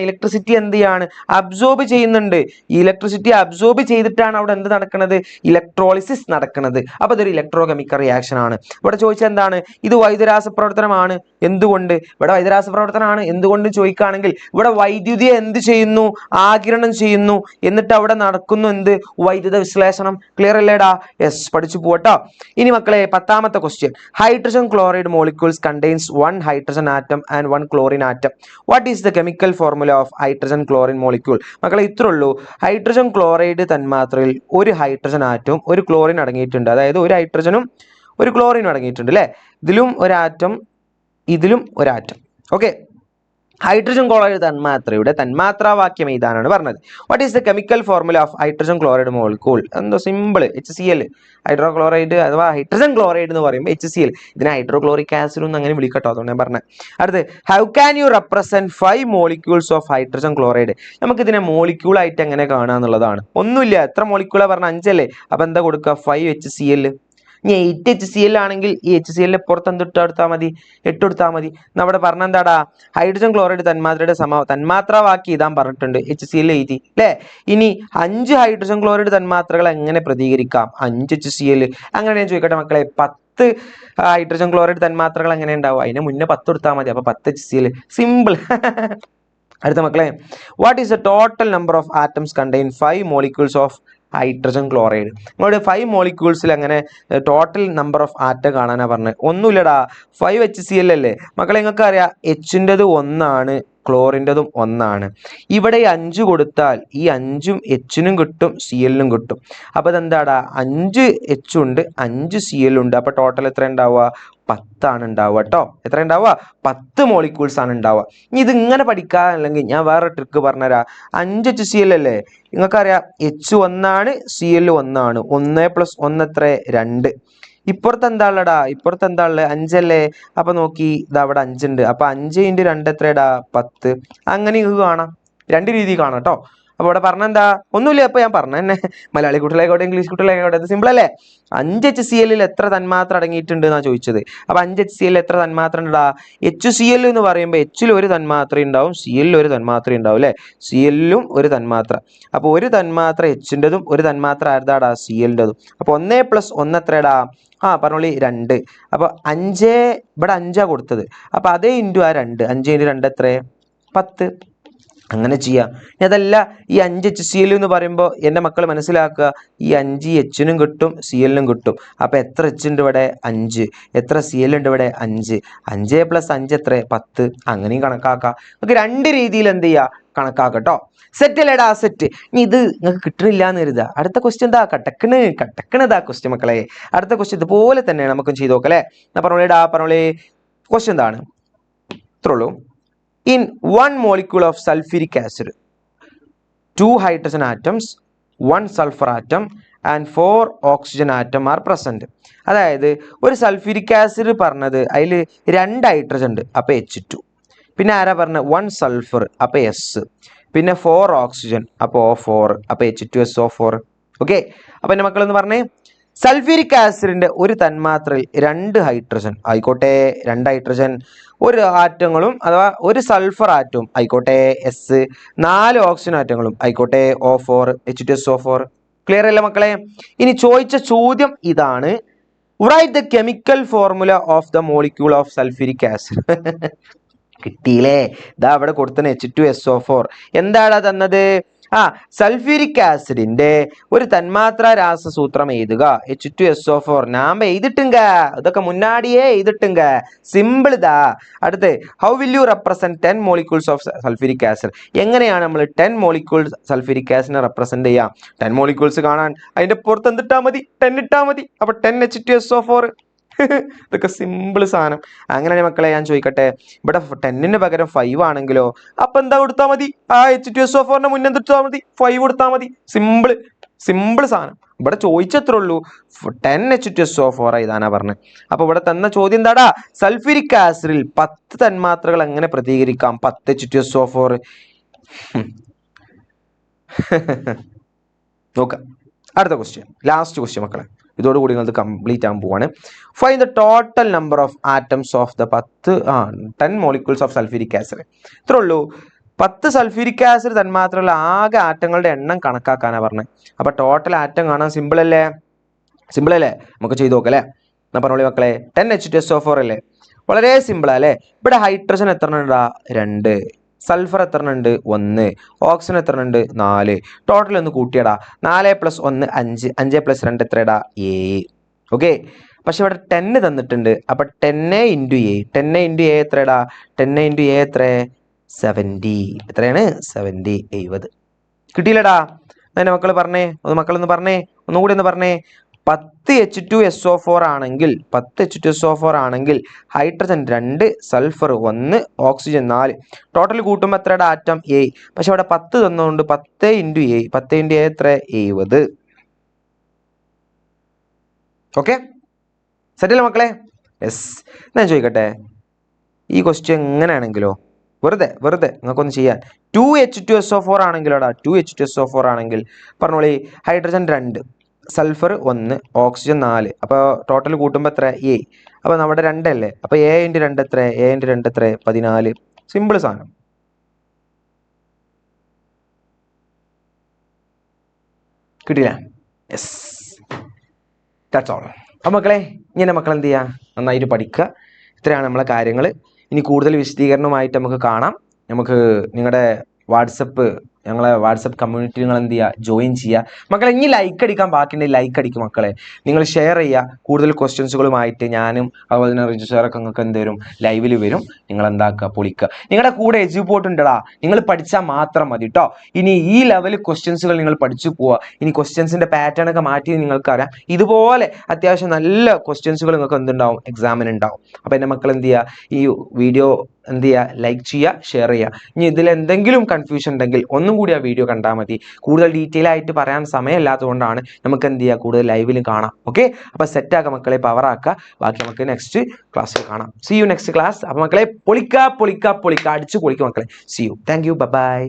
ഇലക്ട്രിസിറ്റി എന്ത് ചെയ്യാണ്? അബ്സോർബ് ചെയ്യുന്നുണ്ട്. ഈ ഇലക്ട്രിസിറ്റി അബ്സോർബ് ചെയ്തിട്ടാണ് അവിടെ എന്ത് നടക്കുന്നത്? ഇലക്ട്രോളിസിസ് നടക്കുന്നത്. അപ്പൊ ഇതൊരു ഇലക്ട്രോകെമിക്കൽ റിയാക്ഷൻ ആണ്. ഇവിടെ ചോദിച്ചത് എന്താണ്? ഇത് വൈദ്യുതരാസ പ്രവർത്തനമാണ്. എന്തുകൊണ്ട്? ഇവിടെ വൈദ്യുതരാസ പ്രവർത്തനമാണ്. എന്തുകൊണ്ട് ചോദിക്കുകയാണെങ്കിൽ ഇവിടെ വൈദ്യുതിയെ എന്ത് ചെയ്യുന്നു? ആഗിരണം ചെയ്യുന്നു. എന്നിട്ട് അവിടെ നടക്കുന്നു എന്ത്? വൈദ്യുത വിശ്ലേഷണം. ക്ലിയർ അല്ലേടാ? യെസ്, പഠിച്ചു പോട്ടോ. ഇനി മക്കളെ 10ാമത്തെ question. Hydrogen chloride molecules contains one hydrogen atom and one chlorine atom. What is the chemical formula of hydrogen chlorine molecule? മക്കളെ ഇത്രേ ഉള്ളൂ. ഹൈഡ്രജൻ ക്ലോറൈഡ് തന്മാത്രയിൽ ഒരു ഹൈഡ്രജൻ ആറ്റവും ഒരു ക്ലോറിൻ അടങ്ങിയിട്ടുണ്ട്. അതായത് ഒരു ഹൈഡ്രജനും ഒരു ക്ലോറിനും അടങ്ങിയിട്ടുണ്ട് അല്ലേ? ഇതിലും ഒരു ആറ്റം, ഇതിലും ഒരു ആറ്റം. ഓക്കെ, ഹൈഡ്രജൻ ക്ലോറൈഡ് തന്മാത്രയുടെ തന്മാത്രാവാക്യം ഇതാണ് പറഞ്ഞത്. What is the chemical formula of hydrogen chloride molecule? എന്തോ സിമ്പിൾ, HCl. ഹൈഡ്രോക്ലോറൈഡ് അഥവാ ഹൈഡ്രജൻ ക്ലോറൈഡ് എന്ന് പറയുമ്പോൾ HCl. ഇതിനെ ഹൈഡ്രോക്ലോറിക് ആസിഡ് എന്ന് അങ്ങനെ വിളിക്കട്ടോ, അതുകൊണ്ട് ഞാൻ പറഞ്ഞത്. അടുത്ത്, how can you represent 5 molecules of hydrogen chloride? നമുക്ക് ഇതിനെ മോളിക്യൂൾ ആയിട്ട് എങ്ങനെ കാണുക എന്നുള്ളതാണ്. ഒന്നുമില്ല, എത്ര മോളിക്യൂളാ പറഞ്ഞ 5 അല്ലേ? അപ്പൊ എന്താ കൊടുക്കുക? 5 HCl. ഇനി 8 HCl ആണെങ്കിൽ ഈ HCl പുറത്ത് എന്ത് എടുത്താൽ മതി? 8 എടുത്താൽ മതി. അവിടെ പറഞ്ഞ എന്താടാ? ഹൈഡ്രജൻ ക്ലോറൈഡ് തന്മാത്രയുടെ തന്മാത്രാവാക്കി ഇതാൻ പറഞ്ഞിട്ടുണ്ട്. HCl എഴുതി അല്ലേ? ഇനി 5 ഹൈഡ്രജൻ ക്ലോറൈഡ് തന്മാത്രകൾ എങ്ങനെ പ്രതികരിക്കാം? 5 HCl. അങ്ങനെ ഞാൻ ചോദിക്കട്ടെ മക്കളെ, 10 ഹൈഡ്രജൻ ക്ലോറൈഡ് തന്മാത്രകൾ എങ്ങനെ ഉണ്ടാവും? അതിന് മുന്നേ 10 എടുത്താൽ മതി. അപ്പൊ 10 HCl. സിമ്പിൾ. അടുത്ത മക്കളെ, what is the total number of atoms contain 5 molecules of hydrogen chloride? നിങ്ങളുടെ 5 മോളിക്യൂൾസിൽ അങ്ങനെ ടോട്ടൽ നമ്പർ ഓഫ് ആറ്റം കാണാനാ പറഞ്ഞത്. ഒന്നുമില്ലടാ, 5 HCl അല്ലേ മക്കളെ? നിങ്ങൾക്ക് അറിയാം Hൻ്റെത് 1 ക്ലോറിൻ്റെതും 1. ഇവിടെ 5 കൊടുത്താൽ ഈ 5ഉം Hനും കിട്ടും, Clനും കിട്ടും. അപ്പൊ അതെന്താടാ? 5 H ഉണ്ട്, 5 Cl ഉണ്ട്. അപ്പൊ ടോട്ടൽ എത്ര ഉണ്ടാവുക? 10 ആണ് ഉണ്ടാവുക കേട്ടോ. എത്ര ഉണ്ടാവുക? 10 മോളിക്യൂൾസ് ആണ് ഉണ്ടാവുക. ഇനി ഇത് ഇങ്ങനെ പഠിക്കാനല്ലെങ്കിൽ ഞാൻ വേറെ ട്രിക്ക് പറഞ്ഞുതരാം. 5 HCl അല്ലേ? നിങ്ങൾക്കറിയാം H 1, Cl 1. 1 + 1 എത്ര? 2. ഇപ്പുറത്ത് എന്താ ഉള്ളടാ? ഇപ്പുറത്ത് എന്താ ഉള്ളത്? 5 അല്ലേ? അപ്പൊ നോക്കി, ഇത് അവിടെ 5 ഉണ്ട്. അപ്പൊ 5 × 2 എത്രടാ? 10. അങ്ങനെ ഇത് കാണാം, 2 രീതി കാണാം കേട്ടോ. അപ്പൊ ഇവിടെ പറഞ്ഞെന്താ? ഒന്നുമില്ല, അപ്പൊ ഞാൻ പറഞ്ഞ തന്നെ. മലയാളി കുട്ടികളായിക്കോട്ടെ, ഇംഗ്ലീഷ് കുട്ടികളായിക്കോട്ടെ, ഇത് സിമ്പിൾ അല്ലേ? 5 HCl എത്ര തന്മാത്ര അടങ്ങിയിട്ടുണ്ട് എന്നാ ചോദിച്ചത്. അപ്പൊ 5 HCl എത്ര തന്മാത്ര ഉണ്ടാ? HCl എന്ന് പറയുമ്പോൾ Hൽ ഒരു തന്മാത്ര ഉണ്ടാവും, Cl ഒരു തന്മാത്ര ഉണ്ടാവും അല്ലെ? Cl ഒരു തന്മാത്ര. അപ്പൊ ഒരു തന്മാത്ര Hൻ്റെതും ഒരു തന്മാത്ര ആരുതാടാ? Clൻ്റെതും. അപ്പൊ 1 + 1 എത്രടാ? പറഞ്ഞോളി 2. അപ്പൊ 5 ഇവിടെ 5 കൊടുത്തത്. അപ്പൊ അതേ ഇൻറ്റു ആ 2. 5 × 2 എത്ര? 10. അങ്ങനെ ചെയ്യാം. അതല്ല, ഈ 5 HCl എന്ന് പറയുമ്പോൾ എൻ്റെ മക്കൾ മനസ്സിലാക്കുക, ഈ 5 Hനും കിട്ടും, Clനും കിട്ടും. അപ്പൊ എത്ര H ഉണ്ട് ഇവിടെ? 5. എത്ര Cl ഉണ്ട് ഇവിടെ? 5. 5 + 5 എത്ര? 10. അങ്ങനെയും കണക്കാക്കാം. നമുക്ക് 2 രീതിയിൽ എന്ത് ചെയ്യാ? കണക്കാക്കട്ടോ. സെറ്റ് അല്ലേടാ? സെറ്റ്. ഇനി ഇത് നിങ്ങൾക്ക് കിട്ടണില്ല എന്ന് കരുതുക. അടുത്ത ക്വസ്റ്റ്യൻ എന്താ? കട്ടക്കണതാ ക്വസ്റ്റ്യൻ മക്കളെ. അടുത്ത ക്വസ്റ്റ്യൻ ഇതുപോലെ തന്നെയാണ്, നമുക്കും ചെയ്ത് നോക്കല്ലേ. പറഞ്ഞോളേ ക്വസ്റ്റ്യൻ എന്താണ്? ഇത്രയുള്ളൂ. In 1 molecule of sulfuric acid, 2 hydrogen atoms, 1 sulfur atom and 4 oxygen atom are present. അതായത് ഒരു സൾഫ്യൂരിക് ആസിഡ് പറഞ്ഞത് അതിൽ 2 ഹൈഡ്രജൻ ഉണ്ട്, അപ്പൊ H2. പിന്നെ ആരാ പറഞ്ഞത്? 1 സൾഫർ, അപ്പൊ S. പിന്നെ 4 ഓക്സിജൻ, അപ്പൊ O4, അപ്പൊ H2SO4. ഓക്കെ, അപ്പൊ എൻ്റെ മക്കളെന്ന് പറഞ്ഞേ, സൾഫ്യൂരിക് ആസിഡിന്റെ ഒരു തന്മാത്രയിൽ 2 ഹൈഡ്രജൻ ആയിക്കോട്ടെ, 2 ഹൈഡ്രജൻ, ഒരു ആറ്റങ്ങളും അഥവാ ഒരു സൾഫർ ആറ്റവും ആയിക്കോട്ടെ S, 4 ഓക്സിജൻ ആറ്റങ്ങളും ആയിക്കോട്ടെ O4, H2SO4. ക്ലിയർ അല്ലേ മക്കളെ? ഇനി ചോദിച്ച ചോദ്യം ഇതാണ്, right the chemical formula of the molecule of sulphuric acid. കിട്ടിയില്ലേ? ഇതാ അവിടെ കൊടുത്തന്നെ H2SO4. എന്താണ് തന്നത്? സൾഫ്യൂരിക് ആസിഡിന്റെ ഒരു തന്മാത്രാ രാസസൂത്രം എഴുതുക. H2SO4 നാം എഴുതിട്ടുങ്ക, ഇതൊക്കെ മുന്നാടിയേ എഴുതിട്ടുങ്ക. സിമ്പിൾ ഇതാ. അടുത്ത്, how will you represent 10 molecules of sulphuric acid? എങ്ങനെയാണ് നമ്മൾ 10 മോളിക്യൂൾസ് സൾഫ്യൂരിക് ആസിഡിനെ റെപ്രസെന്റ് ചെയ്യാം? 10 മോളിക്യൂൾസ് കാണാൻ അതിന്റെ പുറത്ത് എന്തിട്ടാ മതി? 10 ഇട്ടാ മതി. അപ്പൊ 10 H2SO4. ഇതൊക്കെ സിമ്പിൾ സാധനം. അങ്ങനെ മക്കളെ ഞാൻ ചോദിക്കട്ടെ, ഇവിടെ 10ന് പകരം 5 ആണെങ്കിലോ? അപ്പൊ എന്താ കൊടുത്താൽ മതി? H2SO4ന്റെ മുന്നേ എന്തിട്ടാ മതി? 5 കൊടുത്താൽ മതി. സിമ്പിൾ സാധനം. ഇവിടെ ചോദിച്ചത്രേ ഉള്ളൂ, 10 H2SO4 ഇതാനാ പറഞ്ഞത്. അപ്പൊ ഇവിടെ തന്ന ചോദ്യം എന്താടാ? സൾഫ്യൂരിക് ആസിഡിൽ 10 തന്മാത്രകൾ എങ്ങനെ പ്രതികരിക്കാം? 10 H2SO4. നോക്കാം അടുത്ത ക്വസ്റ്റ്യൻ, ലാസ്റ്റ് ക്വസ്റ്റ്യൻ മക്കളെ. ഇതോടുകൂടി നിങ്ങൾക്ക് കംപ്ലീറ്റ് ആകാൻ പോവാണ്. Find the total number of atoms of the 10 molecules of sulphuric acid. ഇത്രേ ഉള്ളൂ. 10 സൾഫ്യൂരിക് ആസിഡ് തന്മാത്രയുള്ള ആകെ ആറ്റങ്ങളുടെ എണ്ണം കണക്കാക്കാനാണ് പറഞ്ഞത്. അപ്പൊ ടോട്ടൽ ആറ്റം കാണാൻ സിമ്പിൾ അല്ലേ? നമുക്ക് ചെയ്ത് നോക്കാം അല്ലേ? എന്നാ പറഞ്ഞോളി മക്കളെ. 10H2SO4 അല്ലേ? വളരെ സിമ്പിളാ അല്ലേ? ഇവിടെ ഹൈഡ്രജൻ എത്ര ഉണ്ടാ? 2. സൾഫർ എത്ര ഉണ്ട്? 1. ഓക്സിജൻ എത്ര ഉണ്ട്? 4. ടോട്ടൽ ഒന്ന് കൂട്ടിയടാ. 4 + 1 5. 5 + 2 എത്രടാ? 7. ഓക്കെ. പക്ഷെ ഇവിടെ 10 തന്നിട്ടുണ്ട്. അപ്പൊ 10 × A. 10 × A എത്രടാ? 10 × A എത്ര? 70. എത്രയാണ്? 70. 70. കിട്ടിയില്ലടാ? തന്നെ മക്കളൊന്ന് പറഞ്ഞേ. ഒന്നുകൂടി ഒന്ന് പറഞ്ഞേ. 10H2SO4 ആണെങ്കിൽ ഹൈഡ്രജൻ 2, സൾഫർ 1, ഓക്സിജൻ 4. ടോട്ടൽ കൂട്ടുമ്പോൾ എത്രയുടെ ആറ്റം? 7. പക്ഷെ അവിടെ 10 തന്നുകൊണ്ട് 10 × A. 10 × A എത്ര? 70. ഓക്കെ, സെറ്റല്ലേ മക്കളെ? യെസ്. ഞാൻ ചോദിക്കട്ടെ, ഈ ക്വസ്റ്റ്യൻ എങ്ങനെയാണെങ്കിലോ വെറുതെ നിങ്ങൾക്കൊന്ന് ചെയ്യാൻ 2H2SO4 ആണെങ്കിലോടാ, 2H2SO4 ആണെങ്കിൽ പറഞ്ഞോളി, ഹൈഡ്രജൻ 2, സൾഫർ 1, ഓക്സിജൻ 4. അപ്പോൾ ടോട്ടൽ കൂട്ടുമ്പോൾ എത്ര? 7. അപ്പോൾ നമ്മുടെ 2 അല്ലേ? അപ്പോൾ A × 2 എത്ര? A × 2 എത്ര? 14. സിമ്പിൾ സാധനം. കിട്ടിയില്ല? Yes, that's all. അപ്പോൾ മക്കളെ, ഇങ്ങനെ മക്കൾ എന്ത് ചെയ്യുക? നന്നായിട്ട് പഠിക്കുക. ഇത്രയാണ് നമ്മളെ കാര്യങ്ങൾ. ഇനി കൂടുതൽ വിശദീകരണമായിട്ട് നമുക്ക് കാണാം. നമുക്ക് നിങ്ങളുടെ ഞങ്ങളെ വാട്സപ്പ് കമ്മ്യൂണിറ്റി നിങ്ങൾ എന്ത് ചെയ്യുക? ജോയിൻ ചെയ്യുക. മക്കളെ, ഇനി ലൈക്ക് അടിക്കാൻ ബാക്കിയുണ്ടെങ്കിൽ ലൈക്ക് അടിക്കും മക്കളെ. നിങ്ങൾ ഷെയർ ചെയ്യുക. കൂടുതൽ ക്വസ്റ്റ്യൻസുകളുമായിട്ട് ഞാനും അതുപോലെ തന്നെ റിജു സാറൊക്കെ നിങ്ങൾക്ക് എന്ത് വരും? ലൈവിൽ വരും. നിങ്ങൾ എന്താക്കുക? പൊളിക്കുക. നിങ്ങളുടെ കൂടെ എജ്യൂപോർട്ട് ഉണ്ടടാ. നിങ്ങൾ പഠിച്ചാൽ മാത്രം മതി കേട്ടോ. ഇനി ഈ ലെവൽ ക്വസ്റ്റ്യൻസുകൾ നിങ്ങൾ പഠിച്ചു പോവുക. ഇനി ക്വസ്റ്റ്യൻസിൻ്റെ പാറ്റേൺ ഒക്കെ മാറ്റി നിങ്ങൾക്കറിയാം. ഇതുപോലെ അത്യാവശ്യം നല്ല ക്വസ്റ്റ്യൻസുകൾ നിങ്ങൾക്ക് എന്തുണ്ടാവും? എക്സാമിന് ഉണ്ടാവും. അപ്പോൾ എൻ്റെ മക്കൾ എന്ത് ചെയ്യുക? ഈ വീഡിയോ എന്ത് ചെയ്യുക? ലൈക്ക് ചെയ്യുക, ഷെയർ ചെയ്യുക. ഇനി ഇതിൽ എന്തെങ്കിലും കൺഫ്യൂഷൻ ഉണ്ടെങ്കിൽ ഒന്നും കൂടി ആ വീഡിയോ കണ്ടാൽ മതി. കൂടുതൽ ഡീറ്റെയിൽ ആയിട്ട് പറയാൻ സമയമില്ലാത്തതുകൊണ്ടാണ് നമുക്ക് എന്ത് ചെയ്യുക? കൂടുതൽ ലൈവിലും കാണാം. ഓക്കെ, അപ്പോൾ സെറ്റാക്കുക മക്കളെ, പവറാക്കുക. ബാക്കി നമുക്ക് നെക്സ്റ്റ് ക്ലാസ്സിൽ കാണാം. See you next class. അപ്പോൾ മക്കളെ, പൊളിക്കുക, അടിച്ചു പൊളിക്കുക മക്കളെ. See you. Thank you. By.